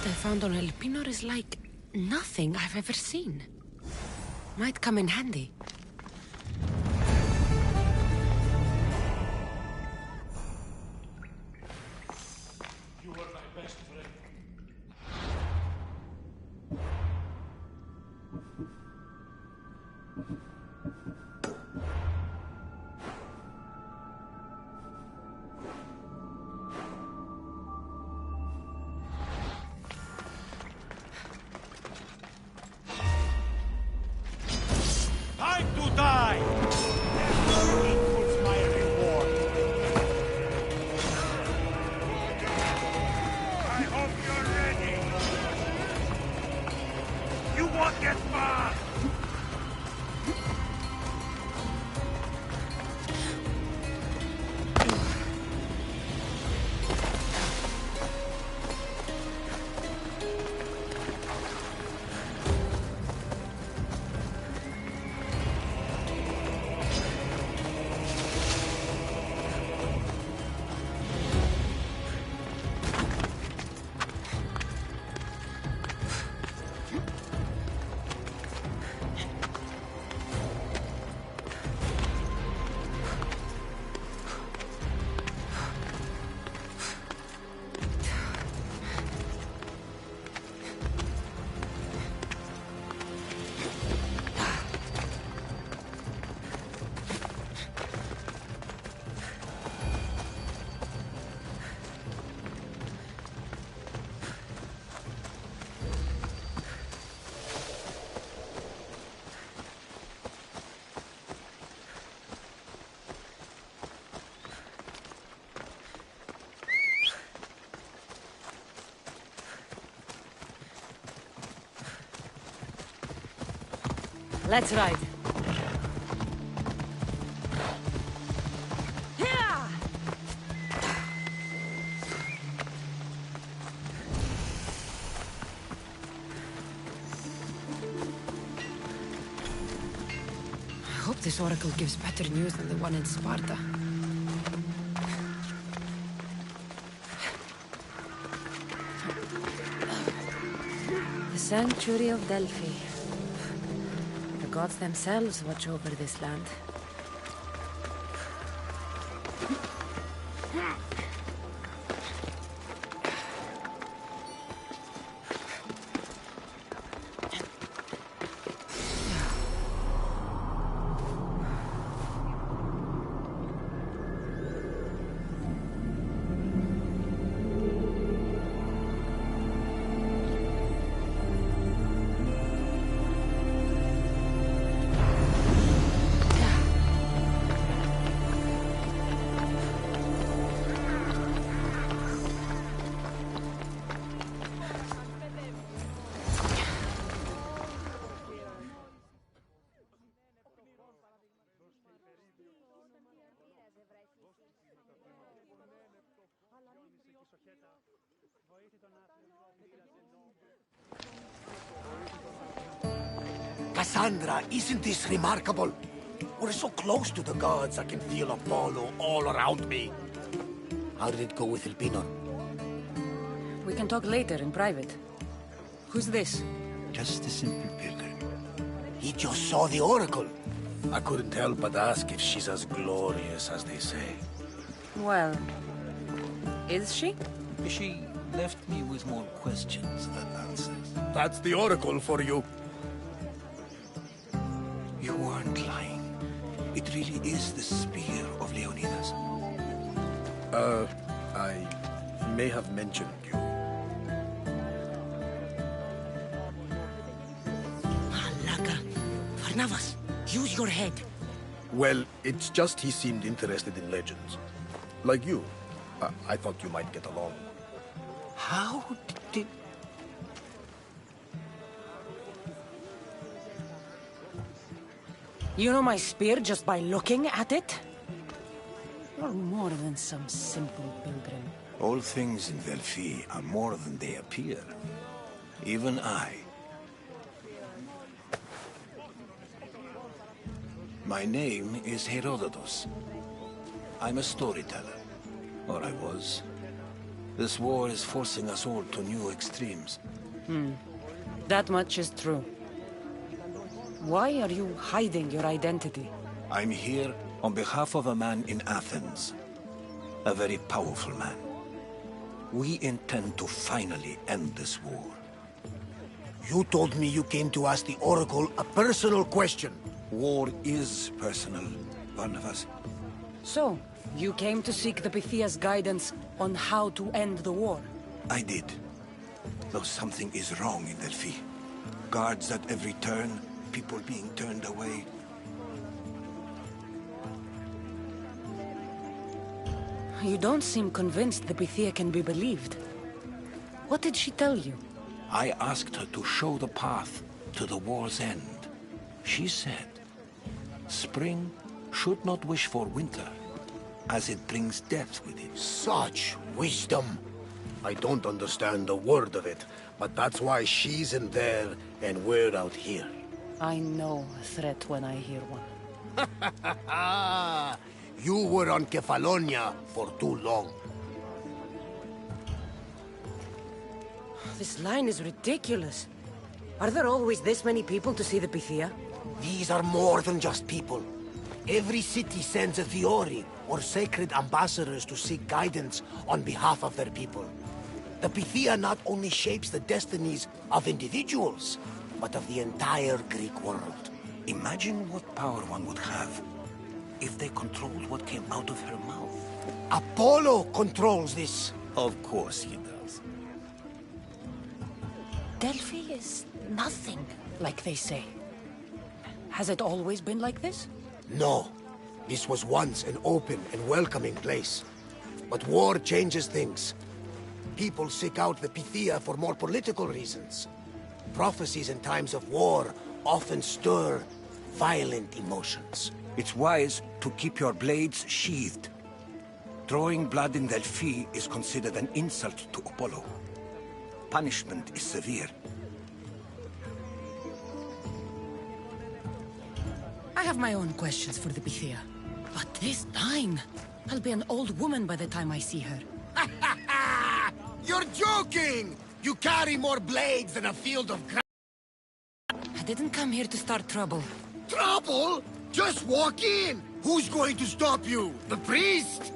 I found on El Pinor is like nothing I've ever seen. Might come in handy. You were my best friend. Time to die! Never equals my reward. I hope you're ready. You won't get far! Let's ride. I hope this oracle gives better news than the one in Sparta. The Sanctuary of Delphi. The gods themselves watch over this land. Cassandra, isn't this remarkable? We're so close to the gods, I can feel Apollo all around me. How did it go with El Pinor? We can talk later in private. Who's this? Just a simple pilgrim. He just saw the oracle. I couldn't help but ask if she's as glorious as they say. Well, is she? She left me with more questions than answers. That's the oracle for you. You weren't lying. It really is the spear of Leonidas. I may have mentioned you. Malaka. Varnavas, use your head. Well, it's just he seemed interested in legends. Like you. I thought you might get along. How did... You know my spear just by looking at it? You're more than some simple pilgrim. All things in Delphi are more than they appear. Even I. My name is Herodotus. I'm a storyteller. Or I was. This war is forcing us all to new extremes. That much is true. Why are you hiding your identity? I'm here on behalf of a man in Athens. A very powerful man. We intend to finally end this war. You told me you came to ask the Oracle a personal question. War is personal, Barnabas. So, you came to seek the Pythia's guidance on how to end the war? I did. Though something is wrong in Delphi. Guards at every turn, people being turned away. You don't seem convinced the Pythia can be believed. What did she tell you? I asked her to show the path to the war's end. She said, spring should not wish for winter, as it brings death with it. Such wisdom. I don't understand a word of it, but that's why she's in there and we're out here. I know a threat when I hear one. You were on Kefalonia for too long. This line is ridiculous. Are there always this many people to see the Pythia? These are more than just people. Every city sends a Viori, or sacred ambassadors, to seek guidance on behalf of their people. The Pythia not only shapes the destinies of individuals, but of the entire Greek world. Imagine what power one would have if they controlled what came out of her mouth. Apollo controls this. Of course he does. Delphi is nothing, like they say. Has it always been like this? No. This was once an open and welcoming place. But war changes things. People seek out the Pythia for more political reasons. Prophecies in times of war often stir violent emotions. It's wise to keep your blades sheathed. Drawing blood in Delphi is considered an insult to Apollo. Punishment is severe. I have my own questions for the Pythia. But this line... I'll be an old woman by the time I see her. You're joking! You carry more blades than a field of grass. I didn't come here to start trouble. Trouble? Just walk in! Who's going to stop you? The priest?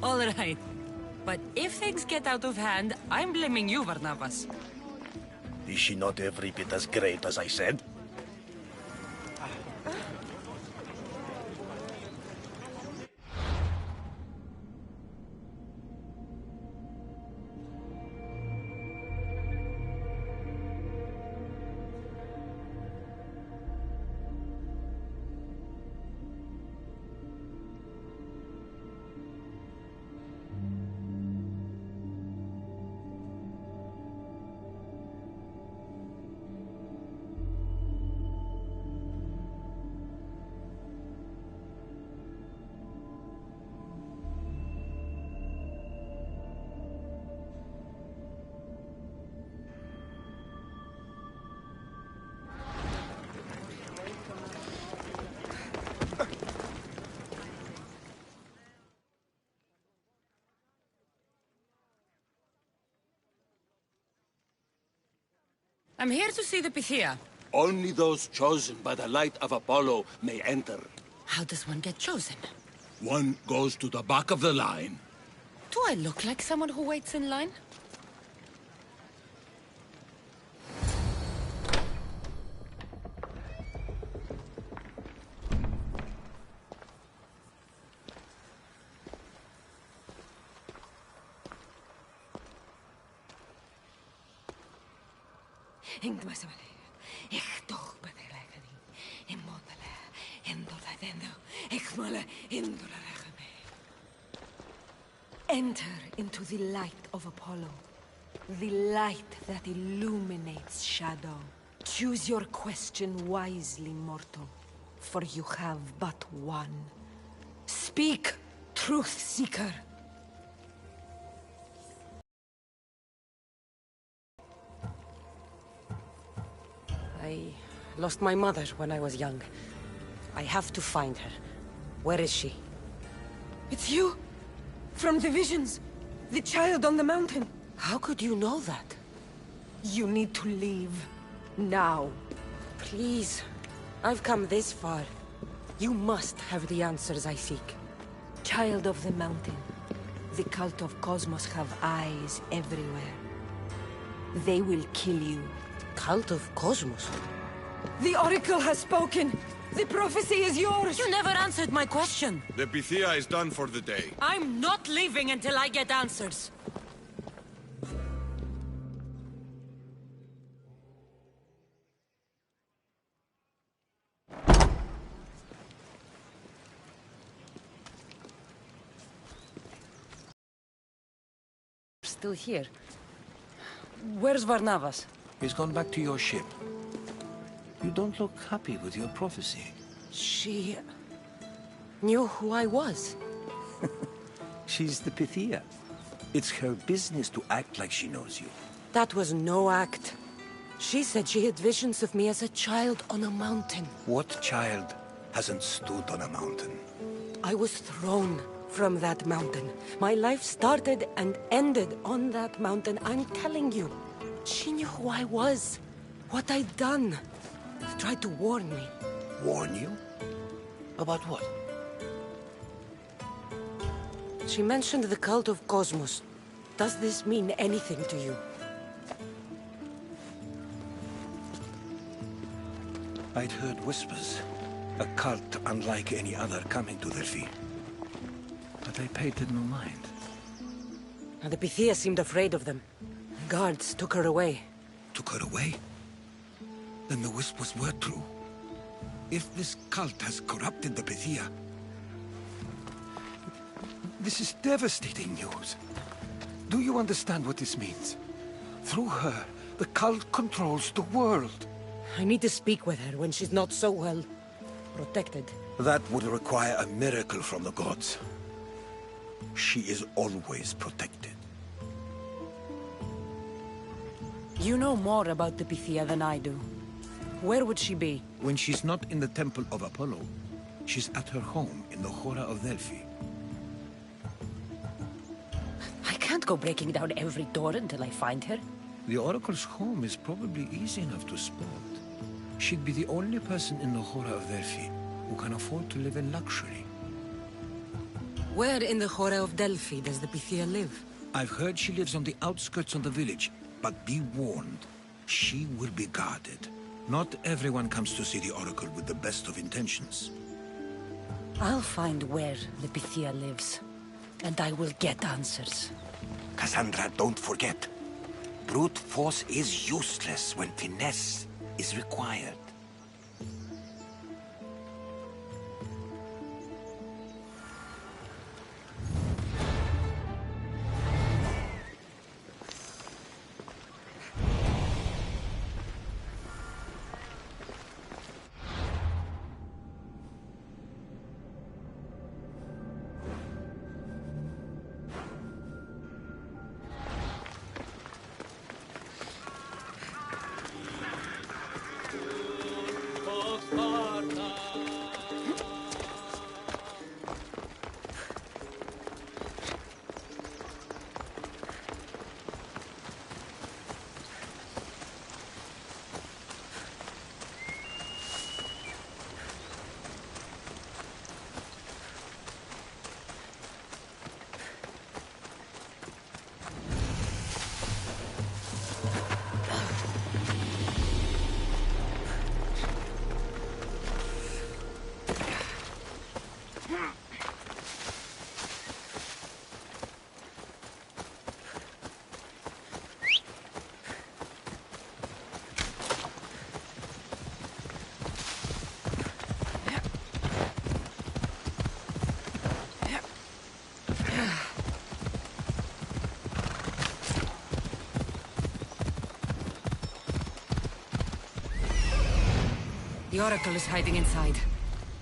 All right. But if things get out of hand, I'm blaming you, Barnabas. Is she not every bit as great as I said? I'm here to see the Pythia. Only those chosen by the light of Apollo may enter. How does one get chosen? One goes to the back of the line. Do I look like someone who waits in line? Enter into the light of Apollo, the light that illuminates shadow. Choose your question wisely, mortal, for you have but one. Speak, truth seeker. I lost my mother when I was young. I have to find her. Where is she? It's you? From the visions. The child on the mountain. How could you know that? You need to leave. Now. Please. I've come this far. You must have the answers I seek. Child of the mountain. The cult of Cosmos have eyes everywhere. They will kill you. Cult of Cosmos? The Oracle has spoken! The prophecy is yours! You never answered my question! The Pythia is done for the day. I'm not leaving until I get answers! Still here. Where's Varnavas? He's gone back to your ship. You don't look happy with your prophecy. She... knew who I was. She's the Pythia. It's her business to act like she knows you. That was no act. She said she had visions of me as a child on a mountain. What child hasn't stood on a mountain? I was thrown from that mountain. My life started and ended on that mountain, I'm telling you. She knew who I was, what I'd done. She tried to warn me. Warn you? About what? She mentioned the cult of Cosmos. Does this mean anything to you? I'd heard whispers. A cult unlike any other coming to Delphi. But I paid it no mind. And the Pythia seemed afraid of them. Guards took her away. Took her away? Then the whispers were true. If this cult has corrupted the Pythia... This is devastating news. Do you understand what this means? Through her, the cult controls the world. I need to speak with her when she's not so well protected. That would require a miracle from the gods. She is always protected. You know more about the Pythia than I do. Where would she be? When she's not in the Temple of Apollo, she's at her home in the Hora of Delphi. I can't go breaking down every door until I find her. The Oracle's home is probably easy enough to spot. She'd be the only person in the Hora of Delphi who can afford to live in luxury. Where in the Hora of Delphi does the Pythia live? I've heard she lives on the outskirts of the village, but be warned, she will be guarded. Not everyone comes to see the Oracle with the best of intentions. I'll find where the Pythia lives, and I will get answers. Cassandra, don't forget. Brute force is useless when finesse is required. The Oracle is hiding inside.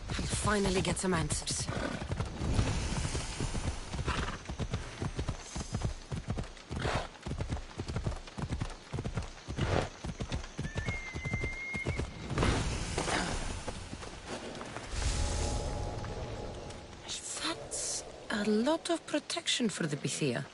I'll finally get some answers. That's a A lot of protection for the Pythia.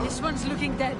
This one's looking dead.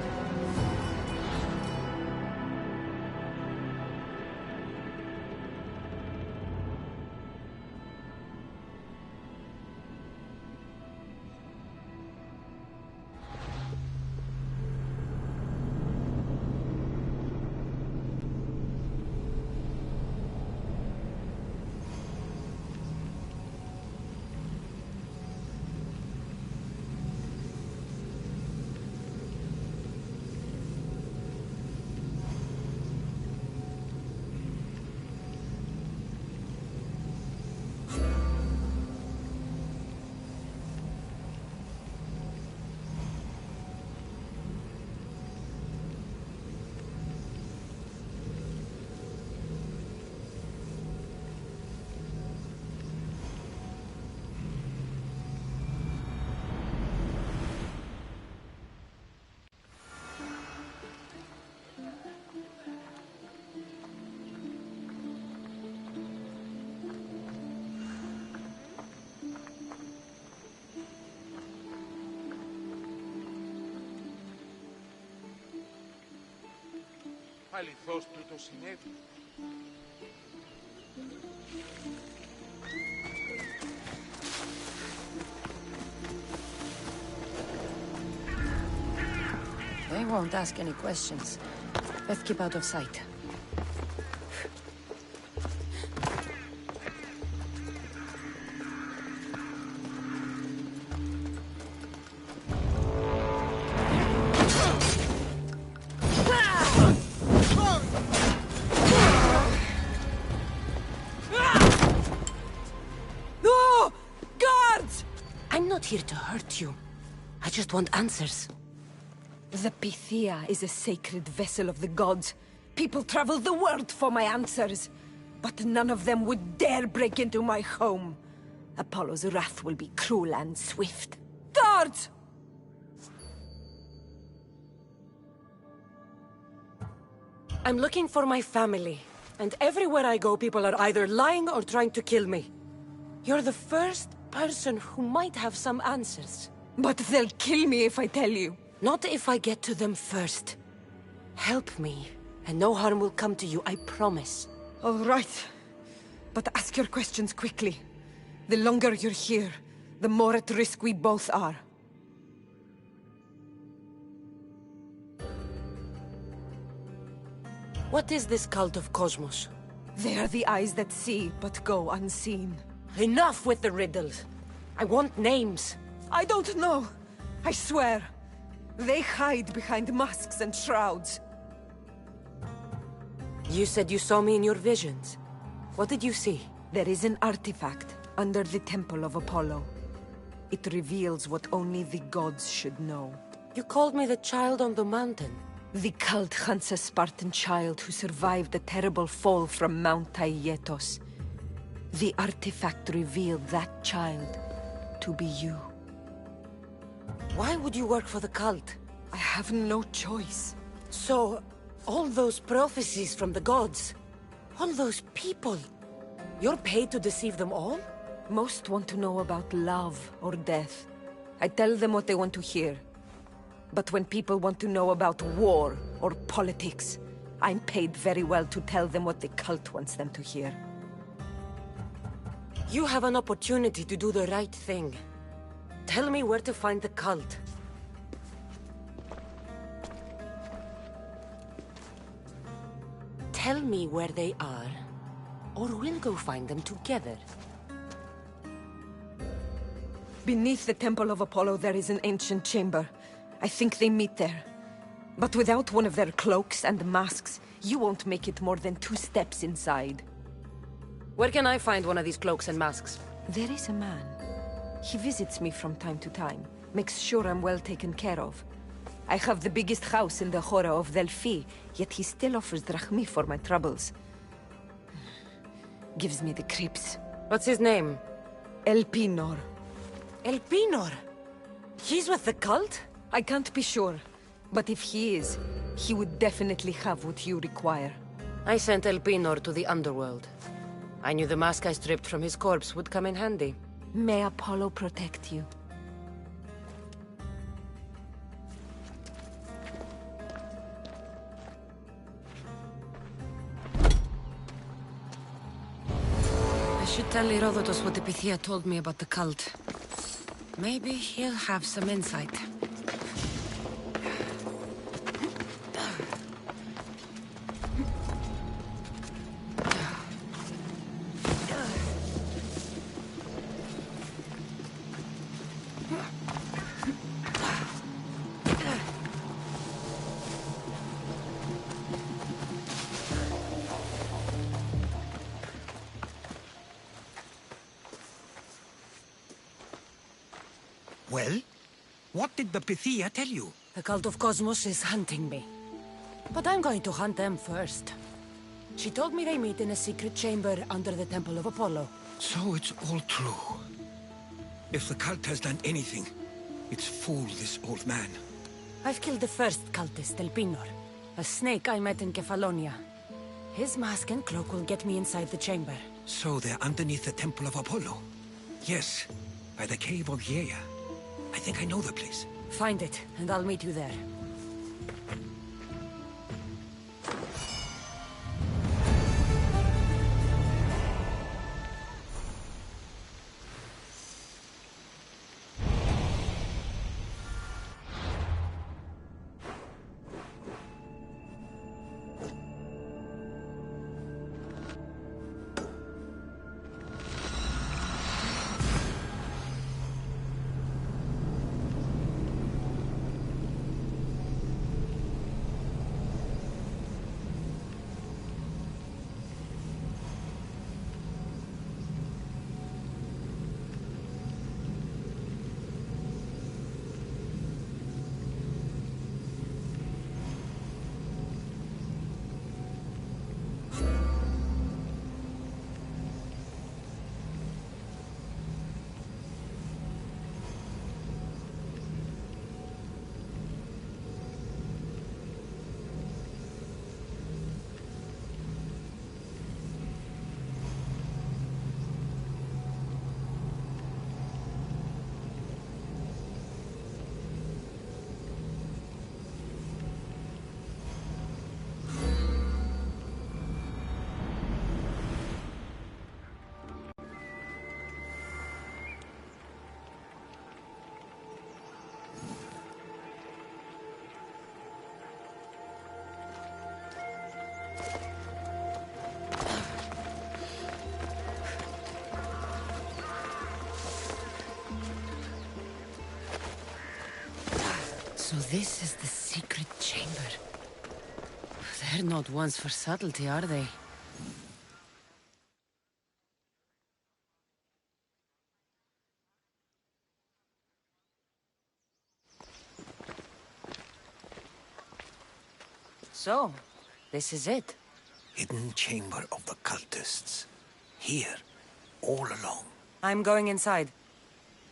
Αληθώς τούτο συνέβη. They won't ask any questions. Let's keep out of sight. No! Guards! I'm not here to hurt you. I just want answers. The Pythia is a sacred vessel of the gods. People travel the world for my answers. But none of them would dare break into my home. Apollo's wrath will be cruel and swift. Guards! I'm looking for my family. And everywhere I go, people are either lying or trying to kill me. You're the first person who might have some answers. But they'll kill me if I tell you. Not if I get to them first. Help me, and no harm will come to you, I promise. All right. But ask your questions quickly. The longer you're here, the more at risk we both are. What is this cult of Cosmos? They are the eyes that see, but go unseen. Enough with the riddles. I want names. I don't know. I swear. They hide behind masks and shrouds. You said you saw me in your visions. What did you see? There is an artifact under the Temple of Apollo. It reveals what only the gods should know. You called me the child on the mountain. The cult hunts a Spartan child who survived a terrible fall from Mount Aietos. The artifact revealed that child to be you. Why would you work for the cult? I have no choice. So, all those prophecies from the gods... All those people. You're paid to deceive them all? Most want to know about love or death. I tell them what they want to hear. But when people want to know about war or politics, I'm paid very well to tell them what the cult wants them to hear. You have an opportunity to do the right thing. Tell me where to find the cult. Tell me where they are, or we'll go find them together. Beneath the Temple of Apollo there is an ancient chamber. I think they meet there. But without one of their cloaks and masks, you won't make it more than 2 steps inside. Where can I find one of these cloaks and masks? There is a man. He visits me from time to time, makes sure I'm well taken care of. I have the biggest house in the Hora of Delphi, yet he still offers drachmi for my troubles. Gives me the creeps. What's his name? Elpinor. Elpinor? He's with the cult? I can't be sure, but if he is, he would definitely have what you require. I sent Elpinor to the underworld. I knew the mask I stripped from his corpse would come in handy. May Apollo protect you. I should tell Herodotus what the Pythia told me about the cult. Maybe he'll have some insight. Well? What did the Pythia tell you? The cult of Cosmos is hunting me. But I'm going to hunt them first. She told me they meet in a secret chamber under the Temple of Apollo. So it's all true. If the cult has done anything, it's fooled this old man. I've killed the first cultist, Elpinor, a snake I met in Kefalonia. His mask and cloak will get me inside the chamber. So they're underneath the Temple of Apollo? Yes, by the Cave of Yea. I think I know the place. Find it, and I'll meet you there. So this is the secret chamber. They're not ones for subtlety, are they? So, this is it. Hidden chamber of the cultists. Here, all along. I'm going inside.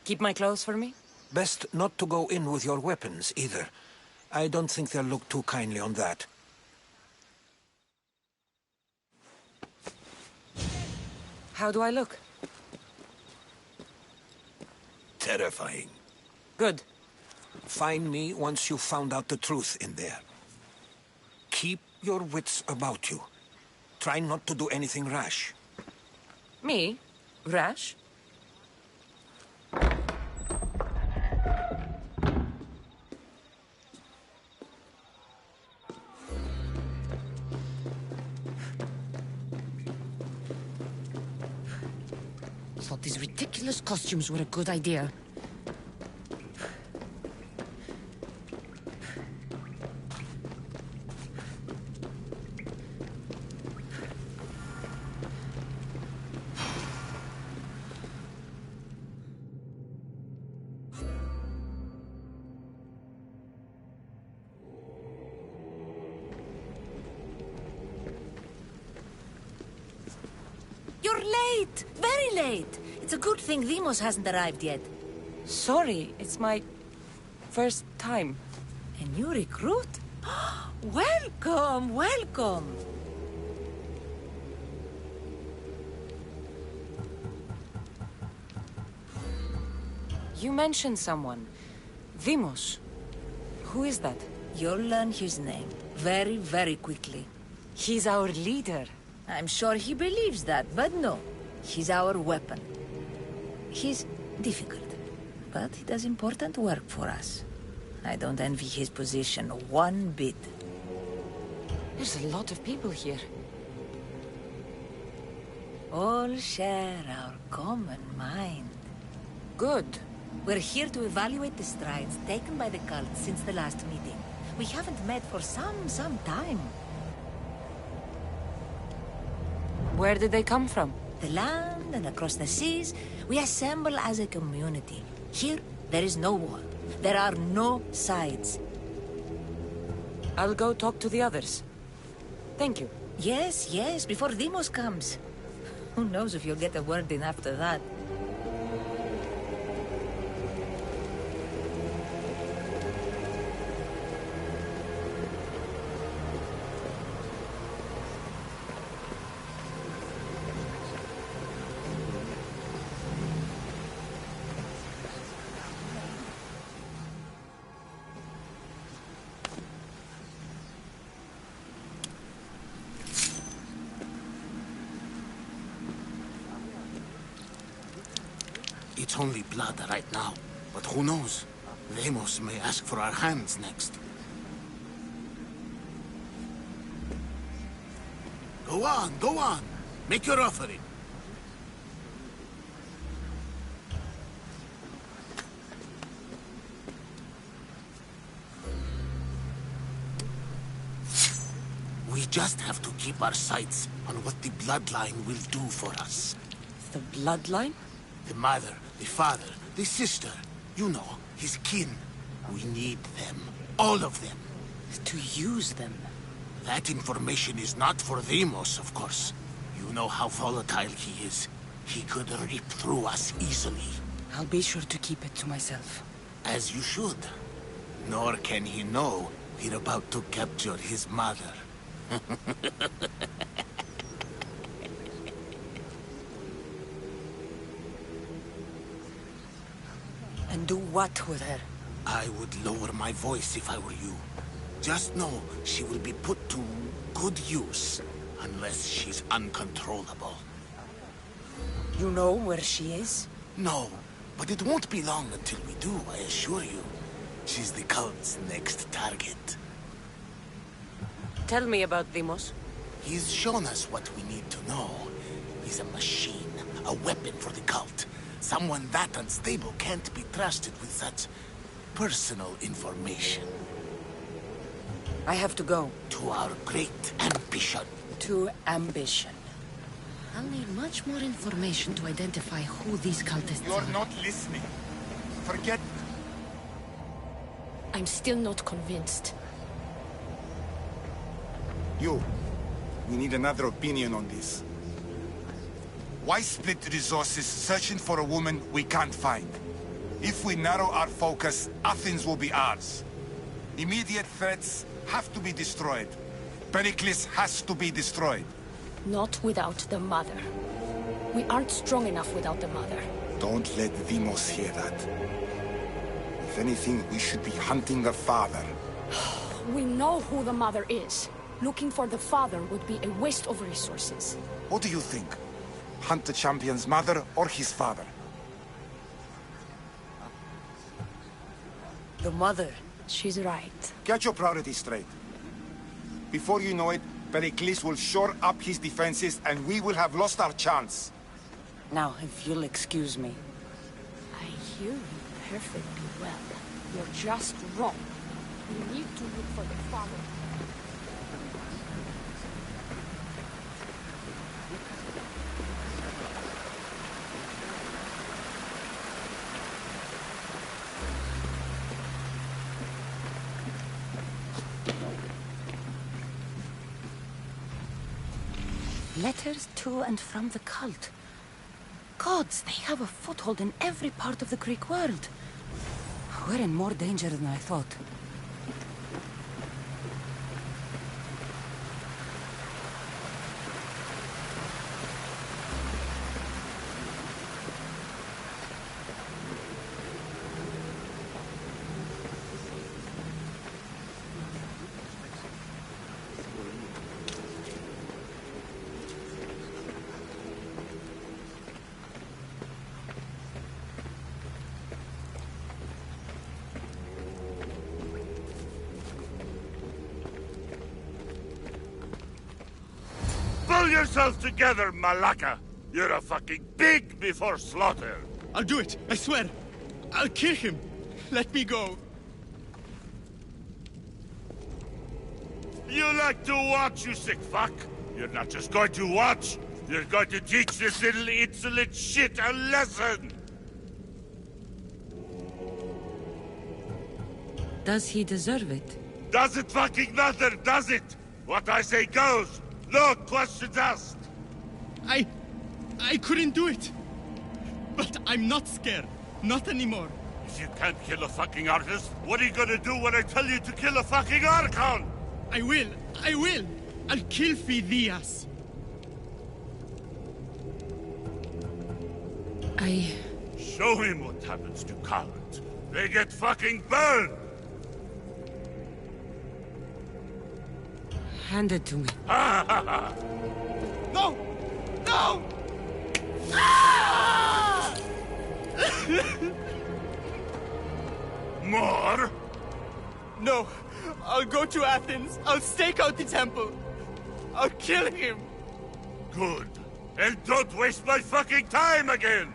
Keep my clothes for me? Best not to go in with your weapons, either. I don't think they'll look too kindly on that. How do I look? Terrifying. Good. Find me once you've found out the truth in there. Keep your wits about you. Try not to do anything rash. Me? Rash? Thought these ridiculous costumes were a good idea. You're late! Very late! It's a good thing Demos hasn't arrived yet. Sorry, it's my first time. A new recruit? Welcome, welcome! You mentioned someone. Demos. Who is that? You'll learn his name very, very quickly. He's our leader. I'm sure he believes that, but no. He's our weapon. He's difficult, but he does important work for us. I don't envy his position one bit. There's a lot of people here. All share our common mind. Good. We're here to evaluate the strides taken by the cult since the last meeting. We haven't met for some time. Where did they come from? The land and across the seas, we assemble as a community. Here, there is no war. There are no sides. I'll go talk to the others. Thank you. Yes, yes, before Demos comes. Who knows if you'll get a word in after that. It's only blood right now, but who knows? Demos may ask for our hands next. Go on, go on. Make your offering. We just have to keep our sights on what the bloodline will do for us. The bloodline? The mother, the father, the sister. You know, his kin. We need them. All of them. To use them. That information is not for Demos, of course. You know how volatile he is. He could rip through us easily. I'll be sure to keep it to myself. As you should. Nor can he know we're about to capture his mother. And do what with her? I would lower my voice if I were you. Just know she will be put to good use, unless she's uncontrollable. You know where she is? No, but it won't be long until we do, I assure you. She's the cult's next target. Tell me about Demos. He's shown us what we need to know. He's a machine, a weapon for the cult. Someone that unstable can't be trusted with such personal information. I have to go. To our great ambition. To ambition. I'll need much more information to identify who these cultists are. You're not listening. Forget... I'm still not convinced. You. We need another opinion on this. Why split the resources searching for a woman we can't find? If we narrow our focus, Athens will be ours. Immediate threats have to be destroyed. Pericles has to be destroyed. Not without the mother. We aren't strong enough without the mother. Don't let Vimos hear that. If anything, we should be hunting the father. We know who the mother is. Looking for the father would be a waste of resources. What do you think? Hunt the champion's mother or his father? The mother. She's right. Get your priorities straight. Before you know it, Pericles will shore up his defenses and we will have lost our chance. Now, if you'll excuse me. I hear you perfectly well. You're just wrong. We need to look for the father. Letters to and from the cult. Gods, they have a foothold in every part of the Greek world. We're in more danger than I thought. Pull yourself together, Malaka! You're a fucking pig before slaughter! I'll do it, I swear! I'll kill him! Let me go! You like to watch, you sick fuck! You're not just going to watch, you're going to teach this little insolent shit a lesson! Does he deserve it? Does it fucking matter, does it? What I say goes! No questions asked! I couldn't do it! But I'm not scared. Not anymore. If you can't kill a fucking artist, what are you gonna do when I tell you to kill a fucking Archon? I will! I'll kill Phidias! Show him what happens to cowards. They get fucking burned! Hand it to me. No! No! Ah! More? No. I'll go to Athens. I'll stake out the temple. I'll kill him. Good. And don't waste my fucking time again!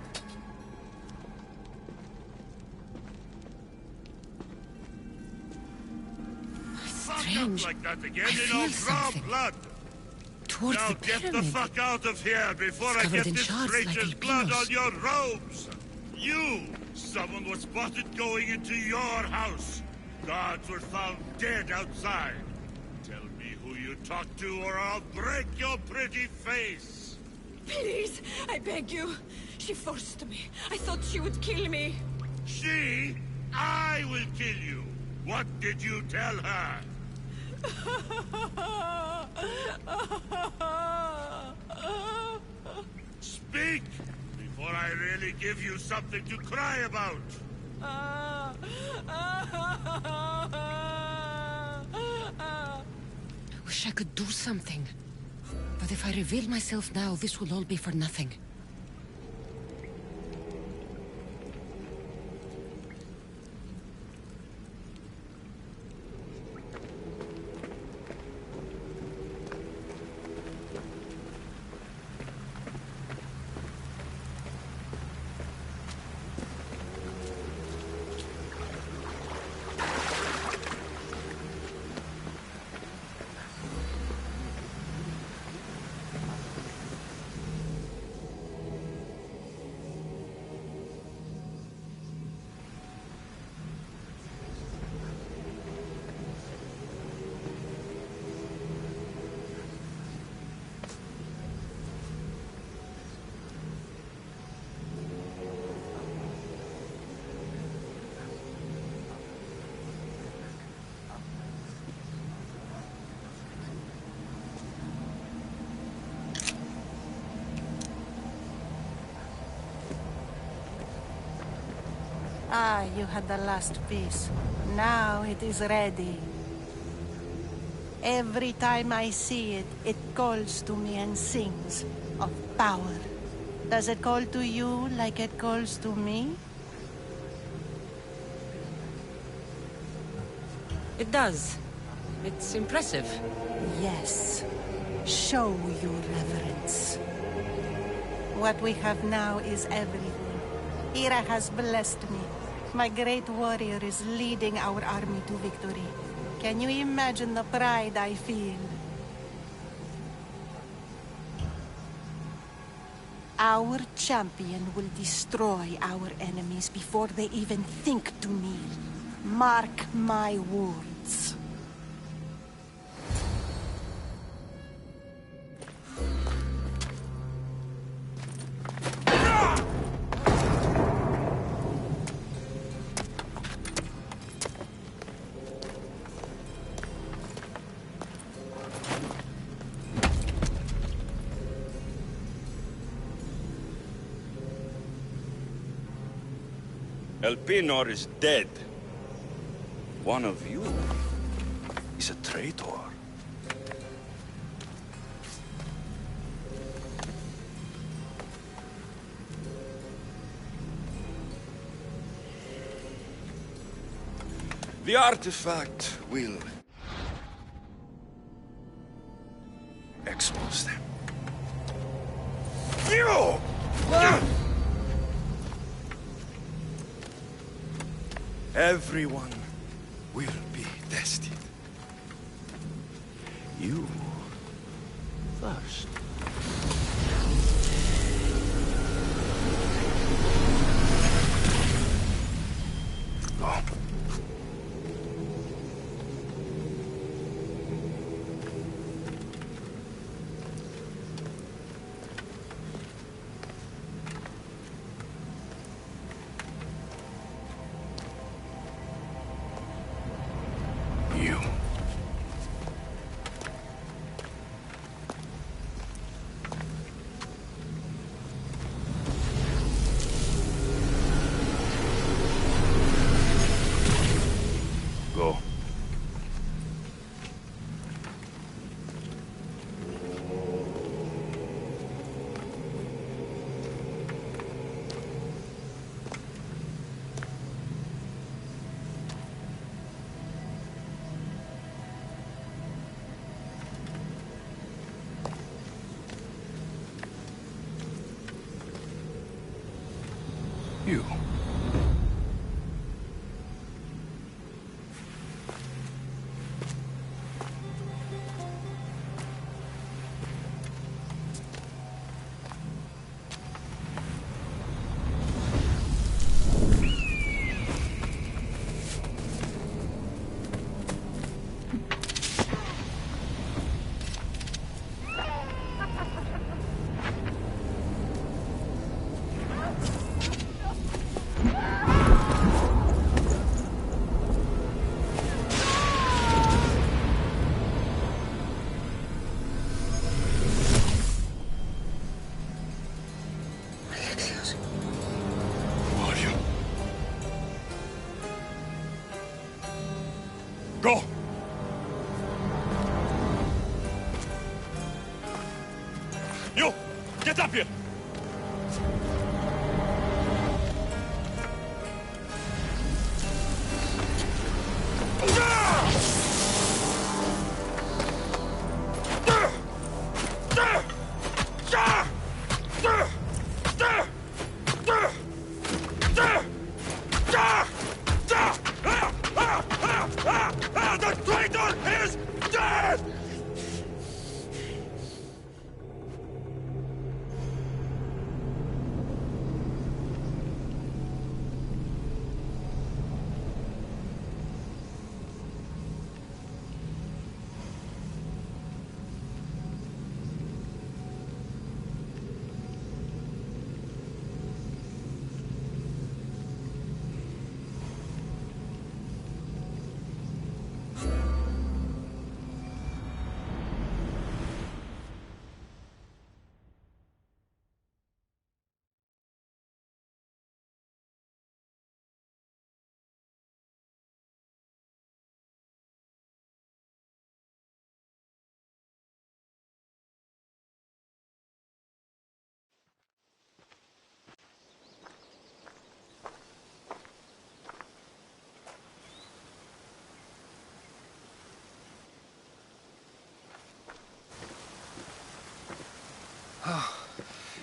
Strange. Like that again, I and feel I'll draw something. blood. Towards Now the get pyramid. the fuck out of here before It's I covered get in this shards like creature's blood albinos. on your robes! You! Someone was spotted going into your house. Guards were found dead outside. Tell me who you talked to or I'll break your pretty face! Please, I beg you. She forced me. I thought she would kill me. She? I will kill you! What did you tell her? Speak! Before I really give you something to cry about! I wish I could do something. But if I reveal myself now, this will all be for nothing. Ah, you had the last piece. Now it is ready. Every time I see it, it calls to me and sings of power. Does it call to you like it calls to me? It does. It's impressive. Yes. Show your reverence. What we have now is everything. Ira has blessed me. My great warrior is leading our army to victory. Can you imagine the pride I feel? Our champion will destroy our enemies before they even think to kneel. Mark my words. Elpenor is dead. One of you is a traitor. The artifact will expose them. You! Everyone will be tested. You first. Go. You. Go. You. Go! You! Get up here! The traitor is dead!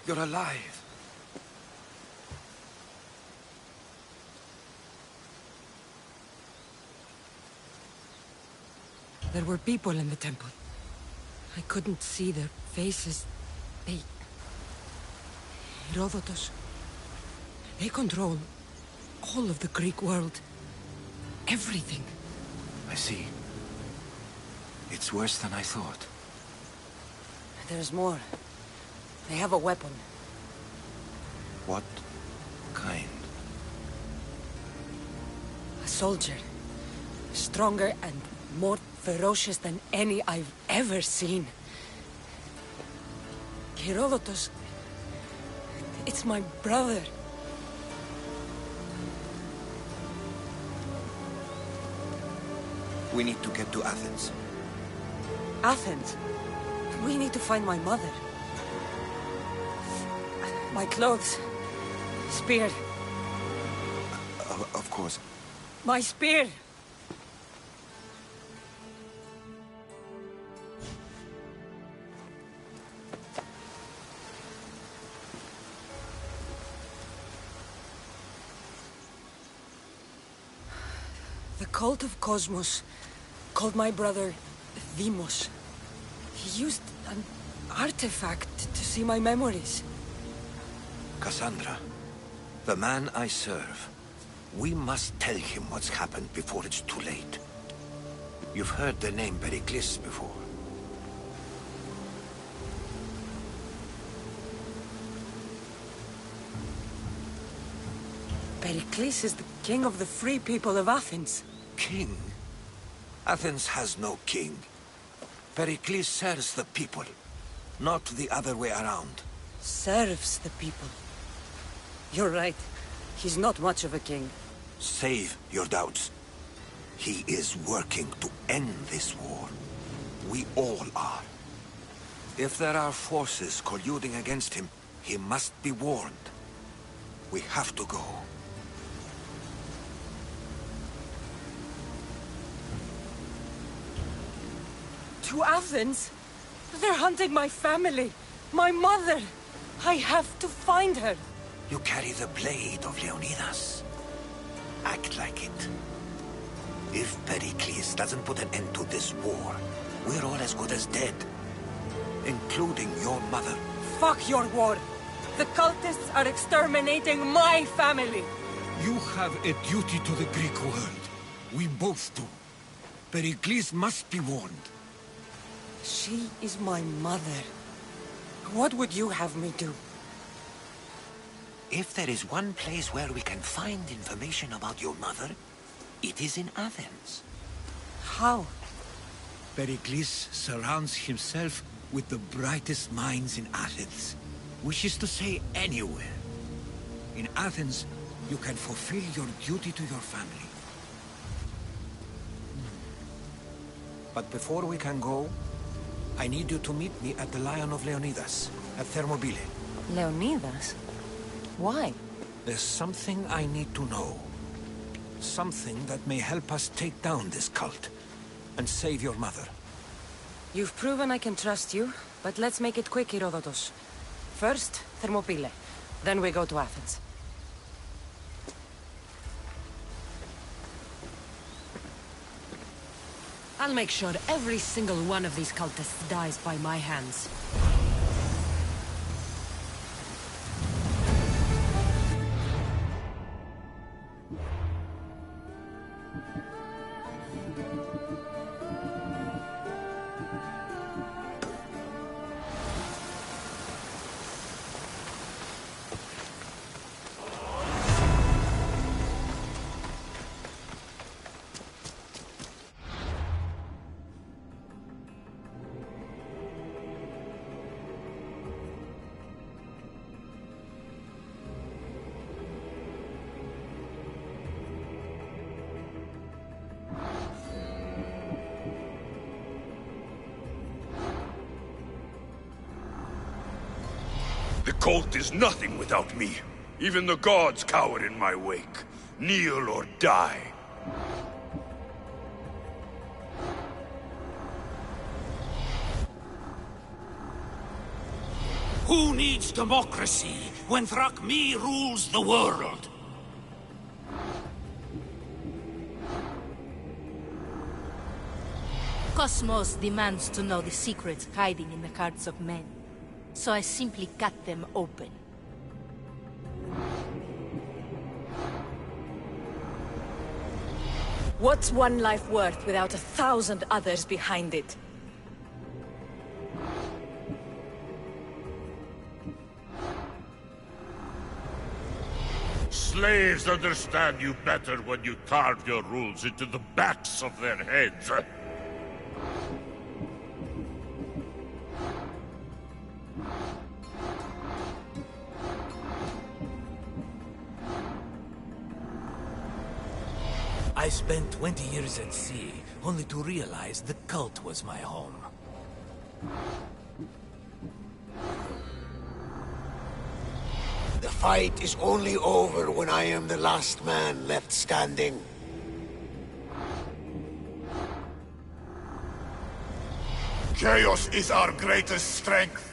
You're alive. There were people in the temple. I couldn't see their faces. Herodotus. They control all of the Greek world. Everything. I see. It's worse than I thought. There's more. They have a weapon. What kind? A soldier. Stronger and more ferocious than any I've ever seen. Herodotus. It's my brother. We need to get to Athens. Athens? We need to find my mother. My clothes. Spear. Of course. My spear! The cult of Cosmos called my brother Deimos. He used an artifact to see my memories. Cassandra, the man I serve, we must tell him what's happened before it's too late. You've heard the name Pericles before. Pericles is the king of the free people of Athens. King? Athens has no king. Pericles serves the people, not the other way around. Serves the people. You're right. He's not much of a king. Save your doubts. He is working to end this war. We all are. If there are forces colluding against him, he must be warned. We have to go. To Athens? They're hunting my family. My mother. I have to find her. You carry the blade of Leonidas. Act like it. If Pericles doesn't put an end to this war, we're all as good as dead. Including your mother. Fuck your war. The cultists are exterminating my family. You have a duty to the Greek world. We both do. Pericles must be warned. She is my mother. What would you have me do? If there is one place where we can find information about your mother, it is in Athens. How? Pericles surrounds himself with the brightest minds in Athens. Which is to say, anywhere. In Athens, you can fulfill your duty to your family. But before we can go, I need you to meet me at the Lion of Leonidas, at Thermopylae. Leonidas? Why? There's something I need to know. Something that may help us take down this cult and save your mother. You've proven I can trust you, but let's make it quick, Herodotus. First, Thermopylae. Then we go to Athens. I'll make sure every single one of these cultists dies by my hands. The cult is nothing without me. Even the gods cower in my wake. Kneel or die. Who needs democracy when Thrakmi rules the world? Cosmos demands to know the secrets hiding in the hearts of men. So I simply cut them open. What's one life worth without 1,000 others behind it? Slaves understand you better when you carve your rules into the backs of their heads. I spent 20 years at sea, only to realize the cult was my home. The fight is only over when I am the last man left standing. Chaos is our greatest strength.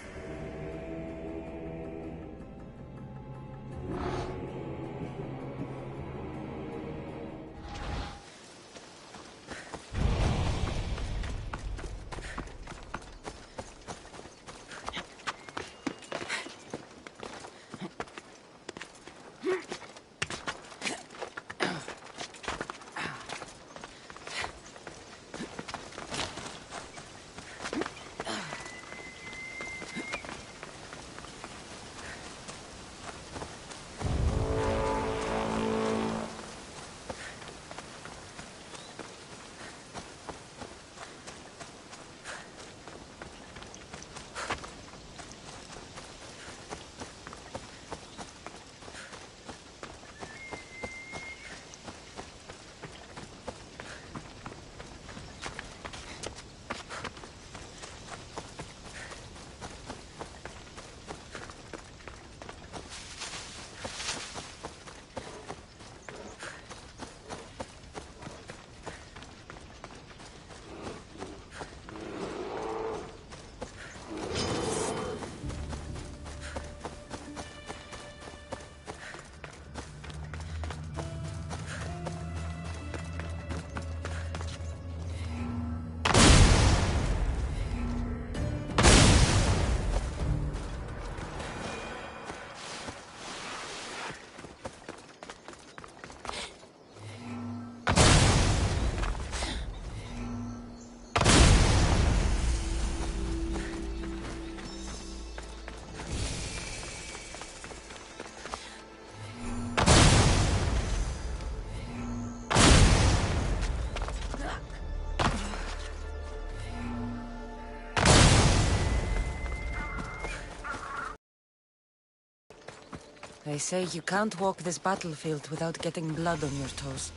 They say you can't walk this battlefield without getting blood on your toes.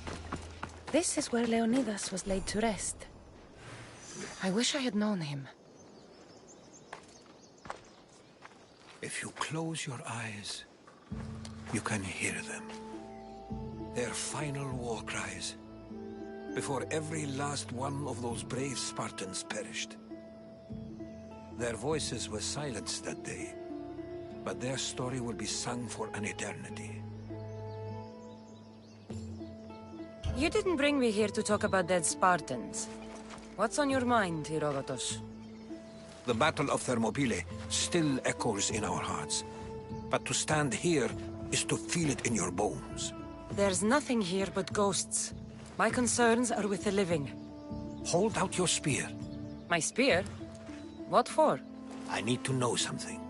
This is where Leonidas was laid to rest. I wish I had known him. If you close your eyes, you can hear them. Their final war cries, before every last one of those brave Spartans perished. Their voices were silenced that day, but their story will be sung for an eternity. You didn't bring me here to talk about dead Spartans. What's on your mind, Herodotus? The Battle of Thermopylae still echoes in our hearts, but to stand here is to feel it in your bones. There's nothing here but ghosts. My concerns are with the living. Hold out your spear. My spear? What for? I need to know something.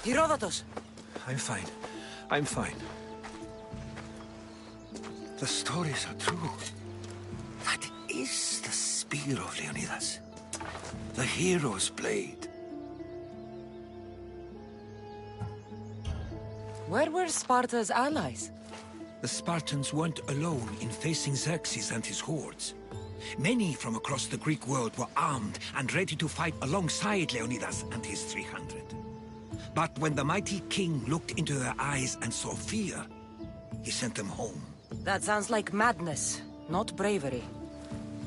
Herodotus! I'm fine. I'm fine. The stories are true. That is the spear of Leonidas. The hero's blade. Where were Sparta's allies? The Spartans weren't alone in facing Xerxes and his hordes. Many from across the Greek world were armed and ready to fight alongside Leonidas and his 300. But when the mighty king looked into their eyes and saw fear, he sent them home. That sounds like madness, not bravery.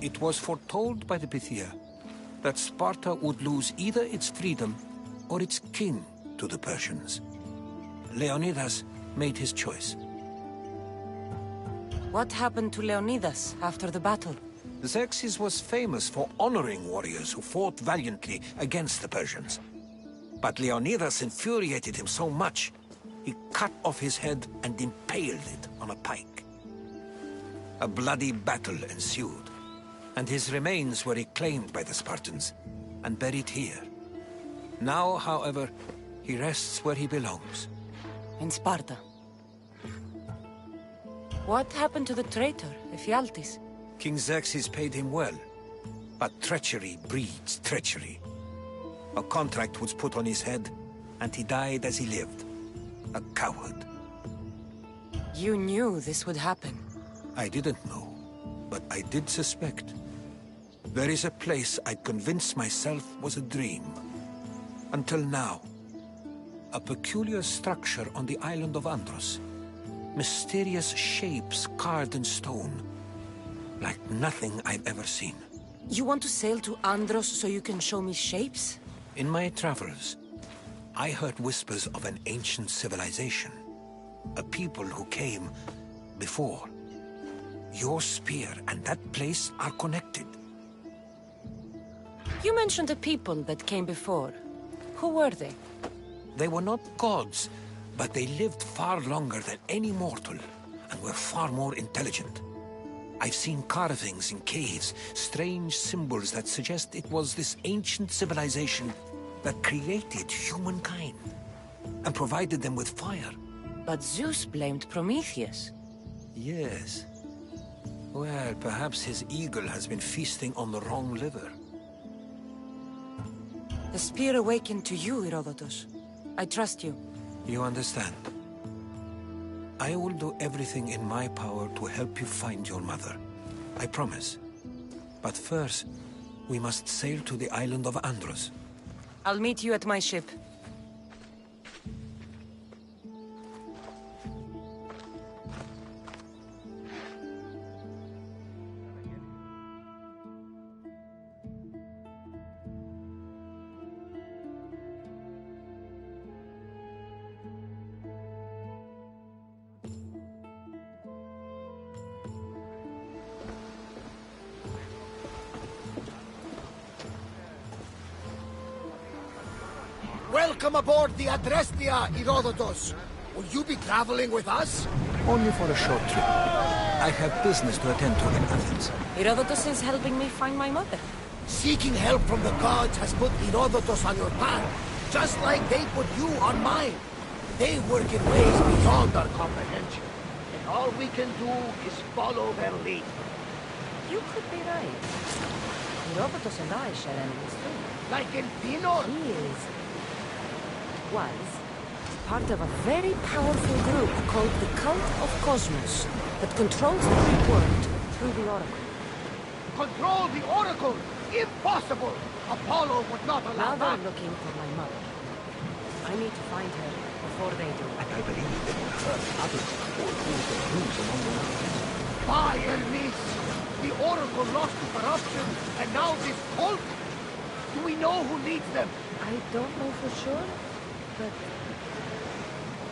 It was foretold by the Pythia that Sparta would lose either its freedom or its king to the Persians. Leonidas made his choice. What happened to Leonidas after the battle? Xerxes was famous for honoring warriors who fought valiantly against the Persians. But Leonidas infuriated him so much, he cut off his head and impaled it on a pike. A bloody battle ensued, and his remains were reclaimed by the Spartans and buried here. Now, however, he rests where he belongs. In Sparta. What happened to the traitor, Ephialtes? King Xerxes paid him well, but treachery breeds treachery. A contract was put on his head, and he died as he lived. A coward. You knew this would happen. I didn't know, but I did suspect. There is a place I'd convinced myself was a dream. Until now. A peculiar structure on the island of Andros. Mysterious shapes carved in stone. Like nothing I've ever seen. You want to sail to Andros so you can show me shapes? In my travels, I heard whispers of an ancient civilization. A people who came before. Your spear and that place are connected. You mentioned a people that came before. Who were they? They were not gods, but they lived far longer than any mortal, and were far more intelligent. I've seen carvings in caves, strange symbols that suggest it was this ancient civilization that created humankind, and provided them with fire. But Zeus blamed Prometheus. Yes. Well, perhaps his eagle has been feasting on the wrong liver. The spear awakened to you, Herodotus. I trust you. You understand. I will do everything in my power to help you find your mother. I promise. But first, we must sail to the island of Andros. I'll meet you at my ship. Welcome aboard the Adrestia, Herodotus. Will you be traveling with us? Only for a short trip. I have business to attend to in Athens. Herodotus is helping me find my mother. Seeking help from the gods has put Herodotus on your path, just like they put you on mine. They work in ways beyond our comprehension, and all we can do is follow their lead. You could be right. Herodotus and I share enemies too. Like in Pinor? He was part of a very powerful group called the Cult of Cosmos that controls the Greek world through the Oracle. Control the Oracle? Impossible! Apollo would not allow Now that. they're looking for my mother. I need to find her before they do. And I believe they will hurt others or cause the news among the others. By Hermes! The Oracle lost to corruption, and now this cult? Do we know who leads them? I don't know for sure, but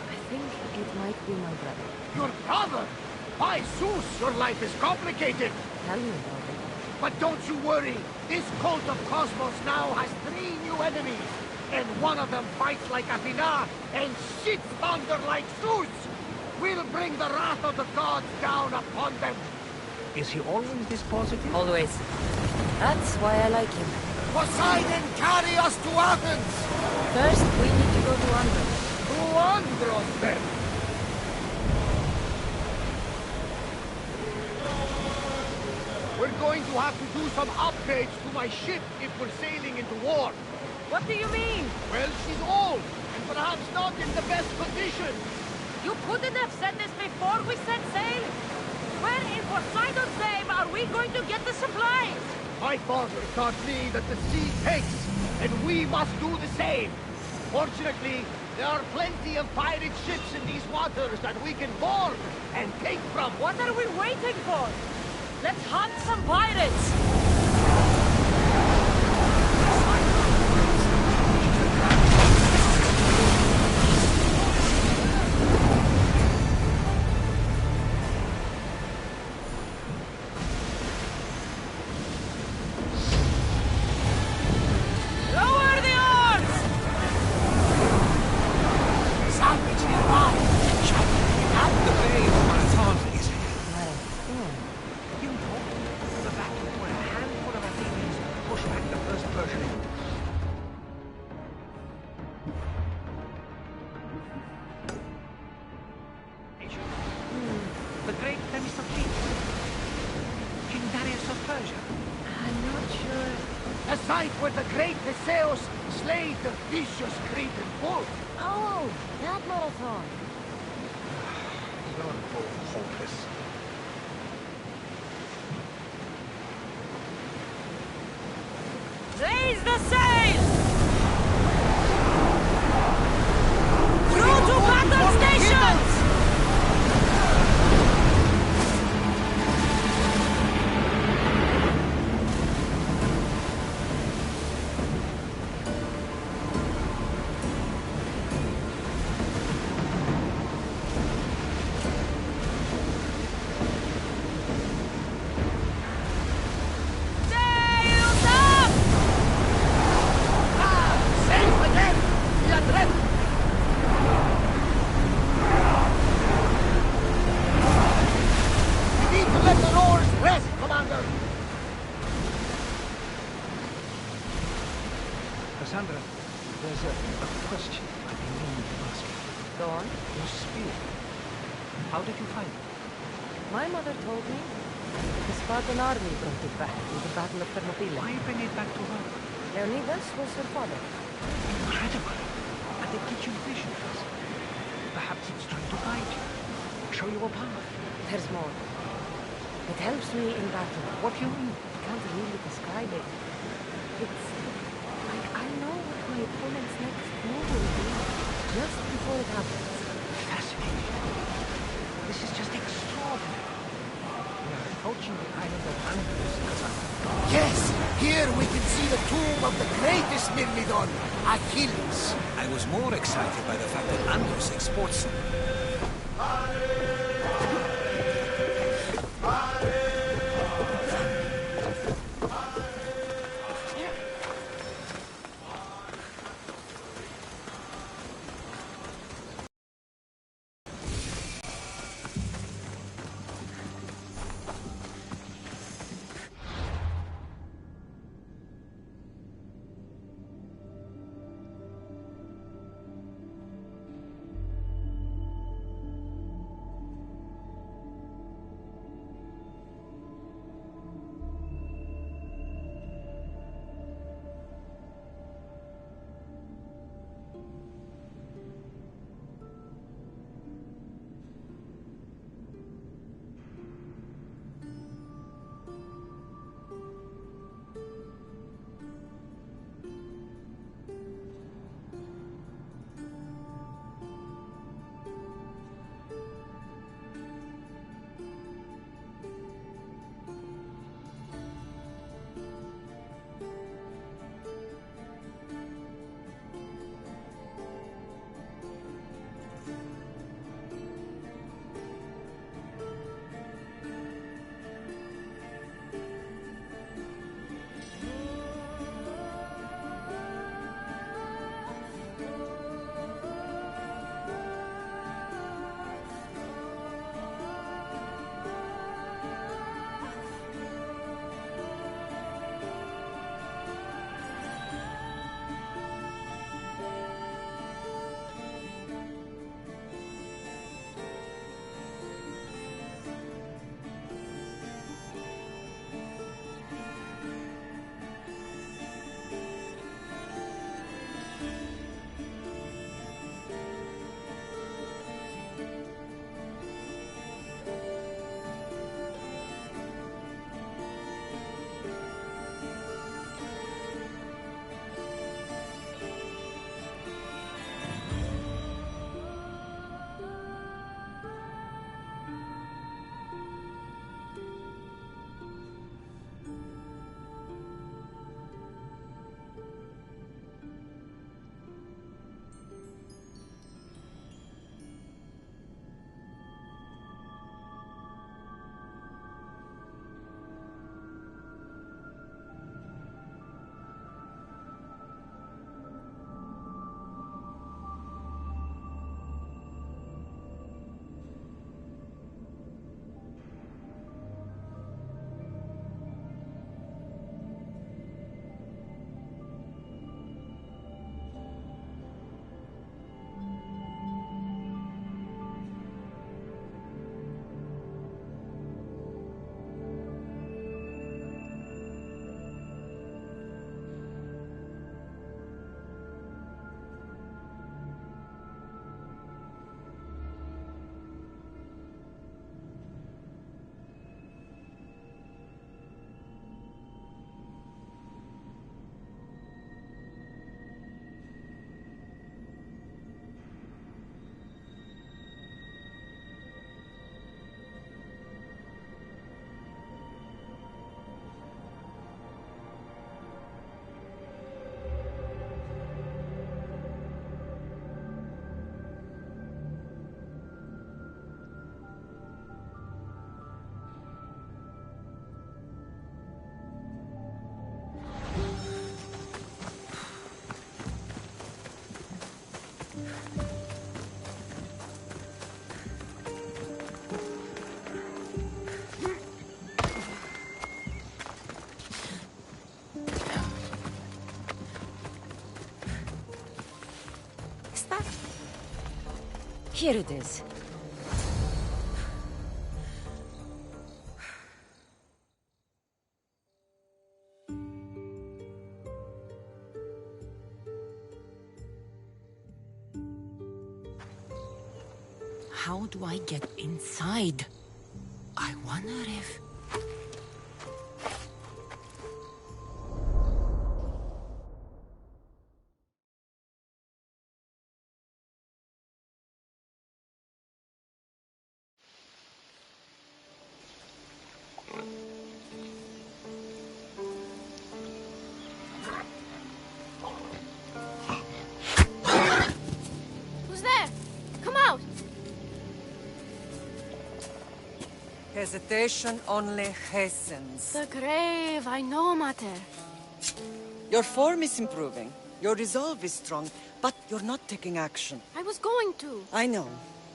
I think it might be my brother. Your brother? By Zeus, your life is complicated. Tell me about it. But don't you worry. This cult of Cosmos now has 3 new enemies. And one of them fights like Athena and shits thunder like Zeus. We'll bring the wrath of the gods down upon them. Is he always this positive? Always. That's why I like him. Poseidon, carry us to Athens! First, we need to go to Andros. To Andros, then! We're going to have to do some upgrades to my ship if we're sailing into war. What do you mean? Well, she's old, and perhaps not in the best condition. You couldn't have said this before we set sail? Where in Poseidon's name are we going to get the supplies? My father taught me that the sea takes, and we must do the same. Fortunately, there are plenty of pirate ships in these waters that we can board and take from. What are we waiting for? Let's hunt some pirates! Raise the sail! Through to battle stations! Cassandra, there's a question I've been meaning to ask you. Go on. Your spear. How did you find it? My mother told me the Spartan army brought it back in the Battle of Thermopylae. Why bring it back to her? Leonidas was her father. Incredible. And it gives you visions. Perhaps it's trying to guide you. Show you a path. There's more. It helps me in battle. What do you mean? I can't really describe it. It's like I know what my opponent's next move will be just before it happens. Fascinating. This is just extraordinary. We are approaching the island of Andros, Cassandra. Yes! Here we can see the tomb of the greatest Myrmidon, Achilles. I was more excited by the fact that Andros exports them. Here it is. How do I get inside? I wonder if... Who's there? Come out! Hesitation only hastens. The grave, I know, Mater. Your form is improving. Your resolve is strong, but you're not taking action. I was going to. I know,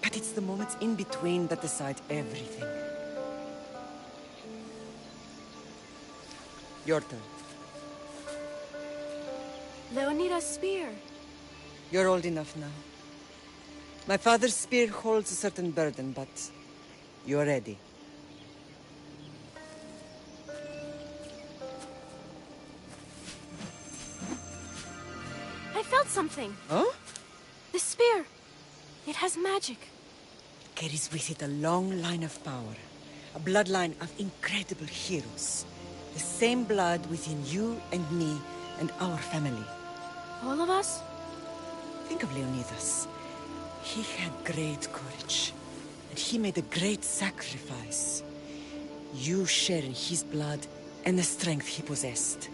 but it's the moments in between that decide everything. Your turn. Leonida's spear. You're old enough now. My father's spear holds a certain burden, but you're ready. I felt something. Huh? The spear. It has magic. Carries with it a long line of power. A bloodline of incredible heroes. The same blood within you and me and our family. All of us? Think of Leonidas. He had great courage. And he made a great sacrifice. You share in his blood and the strength he possessed.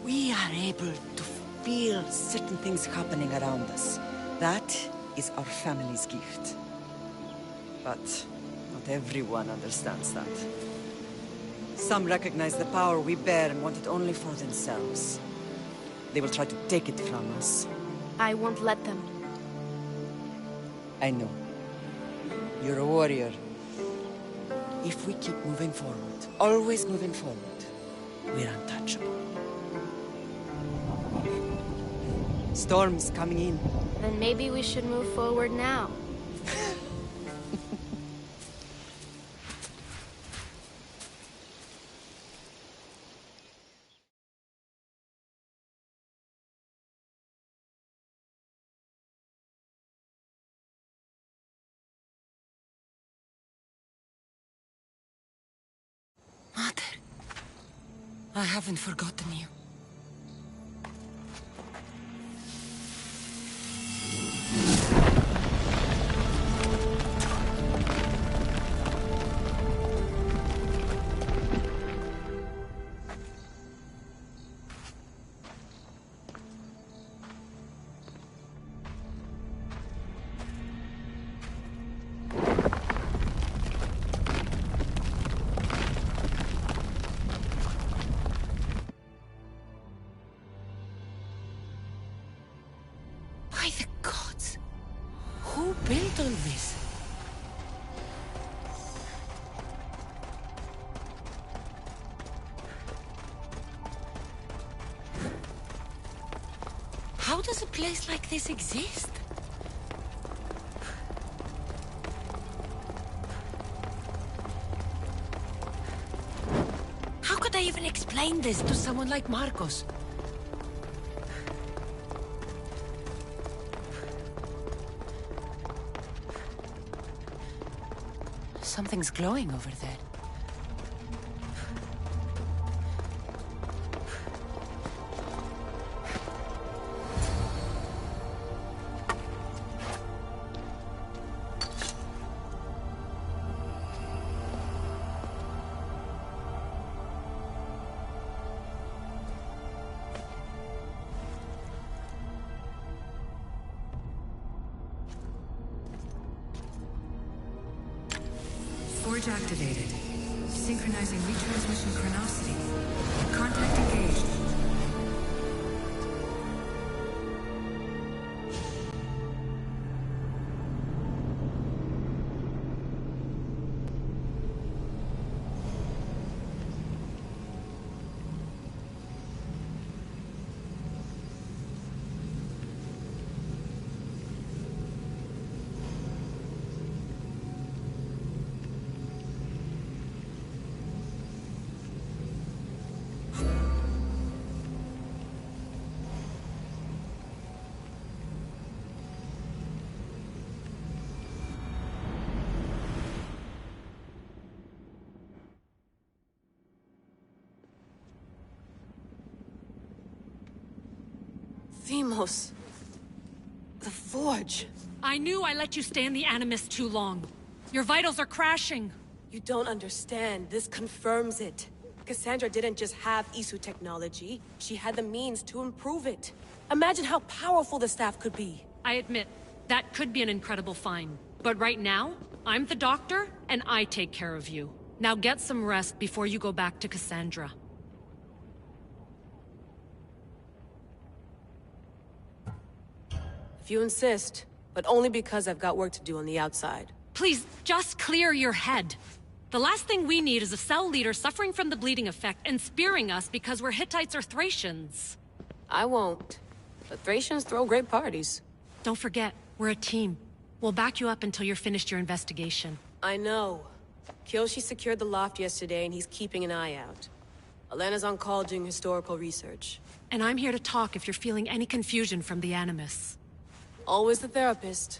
We are able to feel certain things happening around us. That is our family's gift. But not everyone understands that. Some recognize the power we bear and want it only for themselves. They will try to take it from us. I won't let them. I know. You're a warrior. If we keep moving forward, always moving forward, we're untouchable. Storm's coming in. Then maybe we should move forward now. Mother, I haven't forgotten you. By the gods! Who built all this? How does a place like this exist? How could I even explain this to someone like Marcos? Something's glowing over there. Forge activated. Synchronizing retransmission chronicity. Contact engaged. Themos. The Forge. I knew I let you stay in the Animus too long. Your vitals are crashing. You don't understand. This confirms it. Cassandra didn't just have Isu technology. She had the means to improve it. Imagine how powerful the staff could be. I admit, that could be an incredible find. But right now, I'm the doctor, and I take care of you. Now get some rest before you go back to Cassandra. If you insist, but only because I've got work to do on the outside. Please, just clear your head. The last thing we need is a cell leader suffering from the bleeding effect and spearing us because we're Hittites or Thracians. I won't. But Thracians throw great parties. Don't forget, we're a team. We'll back you up until you're finished your investigation. I know. Kyoshi secured the loft yesterday and he's keeping an eye out. Elena's on call doing historical research. And I'm here to talk if you're feeling any confusion from the Animus. Always the therapist.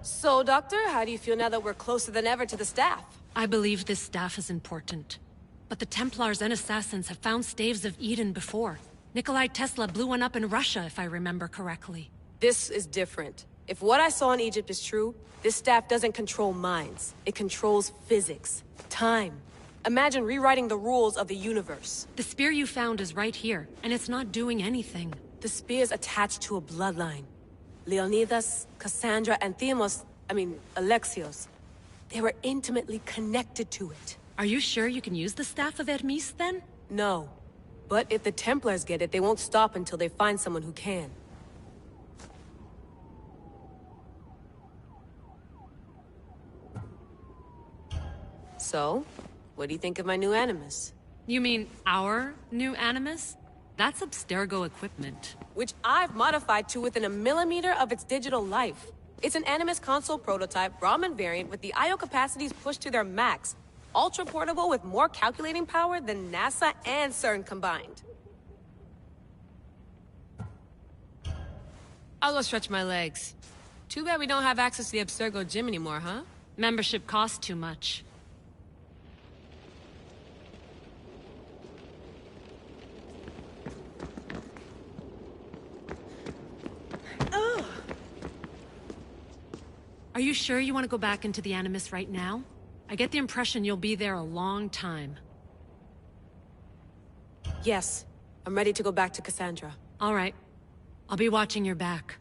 So, Doctor, how do you feel now that we're closer than ever to the staff? I believe this staff is important. But the Templars and Assassins have found staves of Eden before. Nikolai Tesla blew one up in Russia, if I remember correctly. This is different. If what I saw in Egypt is true, this staff doesn't control minds. It controls physics, time. Imagine rewriting the rules of the universe. The spear you found is right here, and it's not doing anything. The spear's attached to a bloodline. Leonidas, Cassandra, and Alexios. They were intimately connected to it. Are you sure you can use the Staff of Hermes, then? No. But if the Templars get it, they won't stop until they find someone who can. So, what do you think of my new Animus? You mean our new Animus? That's Abstergo equipment. Which I've modified to within a millimeter of its digital life. It's an Animus console prototype, Brahmin variant with the I/O capacities pushed to their max. Ultra portable with more calculating power than NASA and CERN combined. I'll go stretch my legs. Too bad we don't have access to the Abstergo gym anymore, huh? Membership costs too much. Are you sure you want to go back into the Animus right now? I get the impression you'll be there a long time. Yes. I'm ready to go back to Cassandra. All right. I'll be watching your back.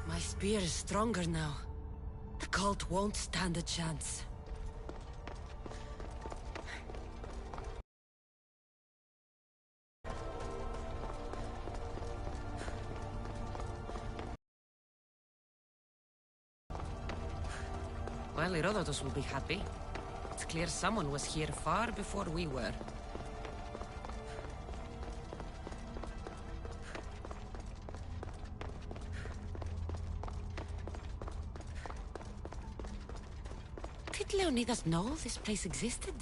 My spear is stronger now. The cult won't stand a chance. Well, Herodotus will be happy. It's clear someone was here far before we were. Did Leonidas know this place existed?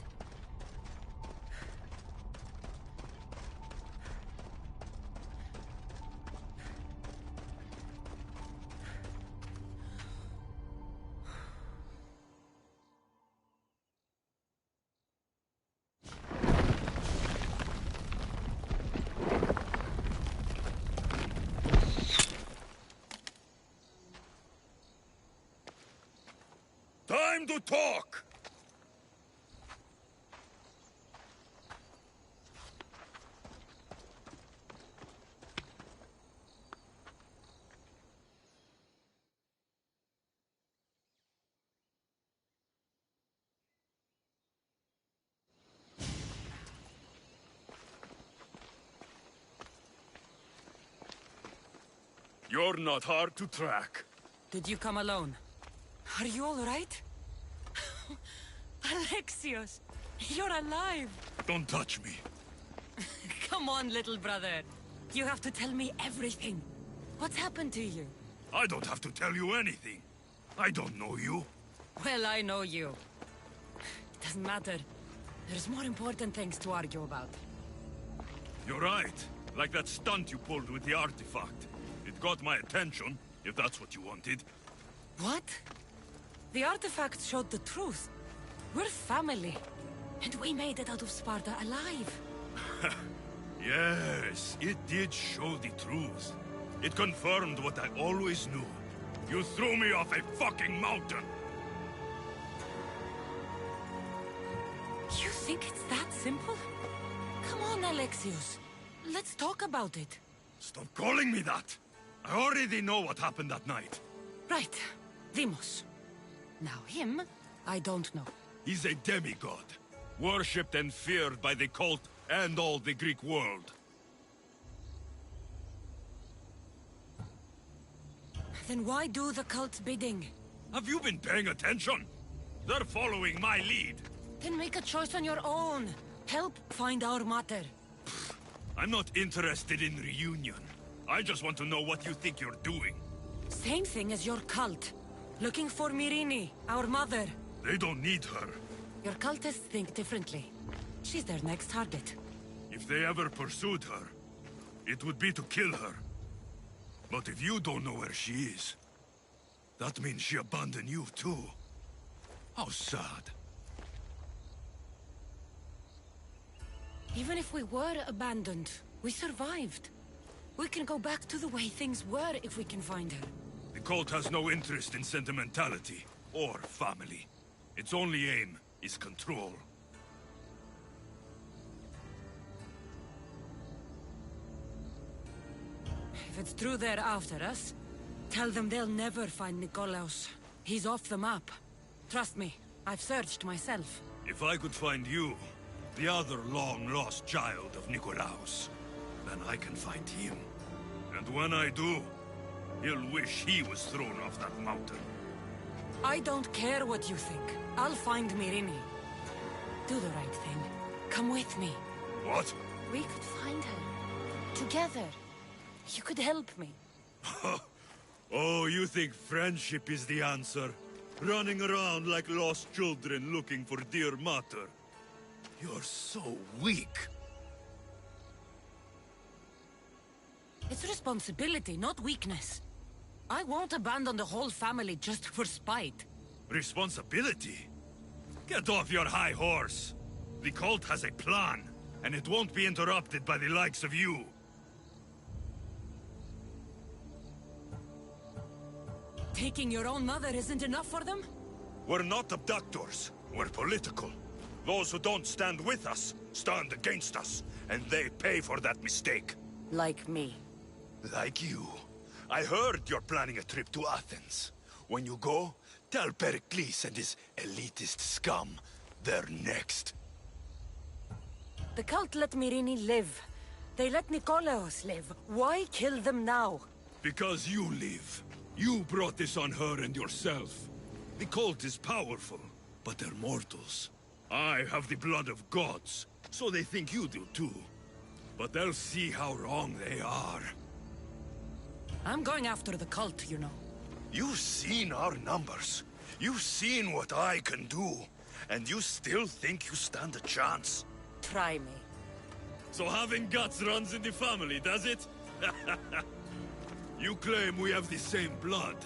Time to talk! You're not hard to track. Did you come alone? Are you all right? Alexios, you're alive! Don't touch me. Come on, little brother. You have to tell me everything. What's happened to you? I don't have to tell you anything. I don't know you. Well, I know you. It doesn't matter. There's more important things to argue about. You're right. Like that stunt you pulled with the artifact. It got my attention, if that's what you wanted. What? The artifact showed the truth. We're family. And we made it out of Sparta alive. Yes, it did show the truth. It confirmed what I always knew. You threw me off a fucking mountain! You think it's that simple? Come on, Alexios. Let's talk about it. Stop calling me that! I already know what happened that night. Right. Deimos. Now him, I don't know. He's a demigod. Worshipped and feared by the cult and all the Greek world. Then why do the cult's bidding? Have you been paying attention? They're following my lead. Then make a choice on your own. Help find our mater. I'm not interested in reunion. I just want to know what you think you're doing. Same thing as your cult. Looking for Myrrine, our mother. They don't need her. Your cultists think differently. She's their next target. If they ever pursued her, it would be to kill her. But if you don't know where she is, that means she abandoned you too. How sad. Even if we were abandoned, we survived. We can go back to the way things were if we can find her. The cult has no interest in sentimentality or family. Its only aim is control. If it's true they're after us, tell them they'll never find Nikolaos. He's off the map. Trust me, I've searched myself. If I could find you, the other long-lost child of Nikolaos, then I can find him. And when I do, he'll wish he was thrown off that mountain. I don't care what you think. I'll find Myrrine. Do the right thing. Come with me. What? We could find her. Together. You could help me. Oh, you think friendship is the answer? Running around like lost children looking for dear mater. You're so weak. It's responsibility, not weakness. I won't abandon the whole family just for spite. Responsibility? Get off your high horse. The cult has a plan, and it won't be interrupted by the likes of you. Taking your own mother isn't enough for them? We're not abductors. We're political. Those who don't stand with us, stand against us. And they pay for that mistake. Like me. Like you. I heard you're planning a trip to Athens. When you go, tell Pericles and his elitist scum they're next. The cult let Myrrine live. They let Nikolaos live. Why kill them now? Because you live. You brought this on her and yourself. The cult is powerful, but they're mortals. I have the blood of gods, so they think you do too. But they'll see how wrong they are. I'm going after the cult, you know. You've seen our numbers. You've seen what I can do. And you still think you stand a chance? Try me. So having guts runs in the family, does it? You claim we have the same blood.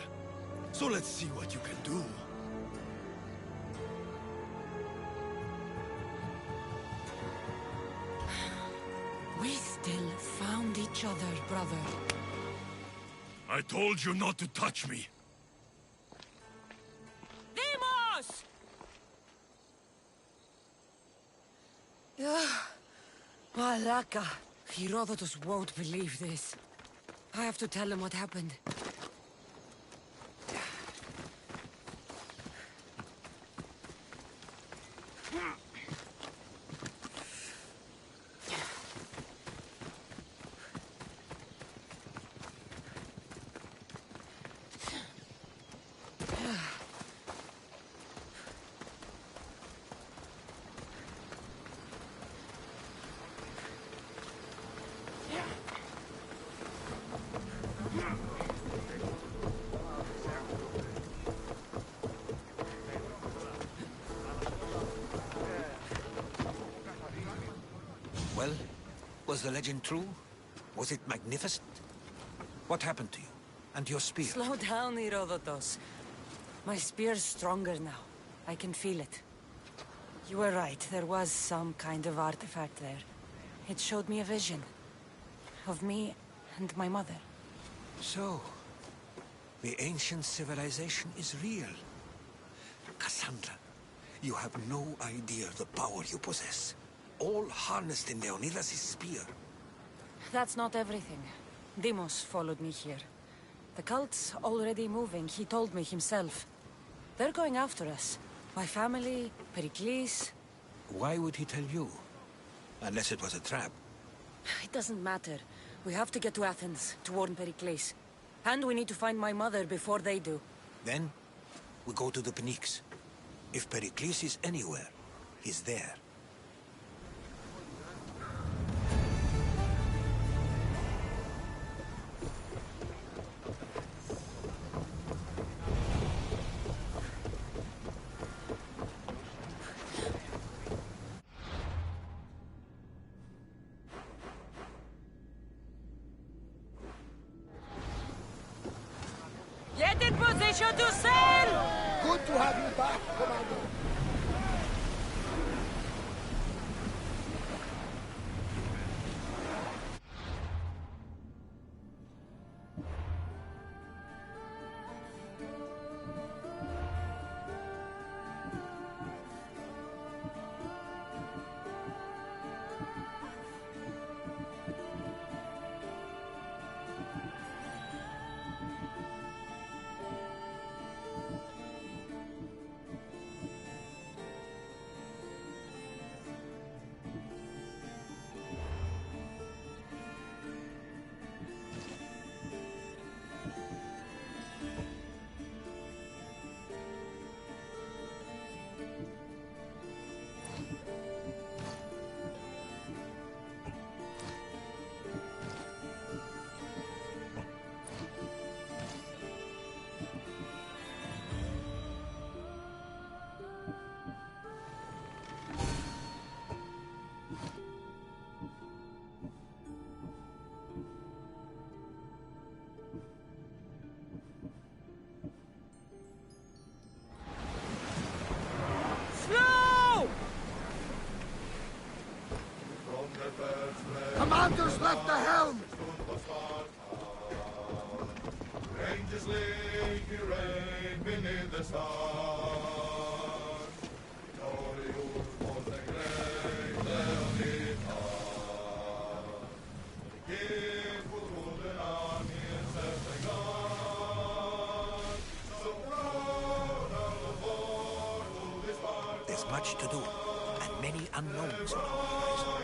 So let's see what you can do. We still found each other, brother. I told you not to touch me. Demos! Malaka. Herodotus won't believe this. I have to tell him what happened. Well, was the legend true? Was it magnificent? What happened to you? And your spear? Slow down, Herodotus. My spear's stronger now. I can feel it. You were right. There was some kind of artifact there. It showed me a vision. Of me and my mother. So, the ancient civilization is real. Cassandra, you have no idea the power you possess. All harnessed in Leonidas' spear. That's not everything. Demos followed me here. The cult's already moving, he told me himself. They're going after us. My family, Pericles. Why would he tell you? Unless it was a trap. It doesn't matter. We have to get to Athens, to warn Pericles. And we need to find my mother before they do. Then, we go to the Pnyx. If Pericles is anywhere, he's there. Get in position to sail! Good to have you back, Commander. Commander's left the helm! Rangers lead, we reign beneath the stars. Victorious was the great Leonidas. The king who ruled an army and set the guard. So proud of the Lord who is part. There's much to do, and many unknowns on our horizon.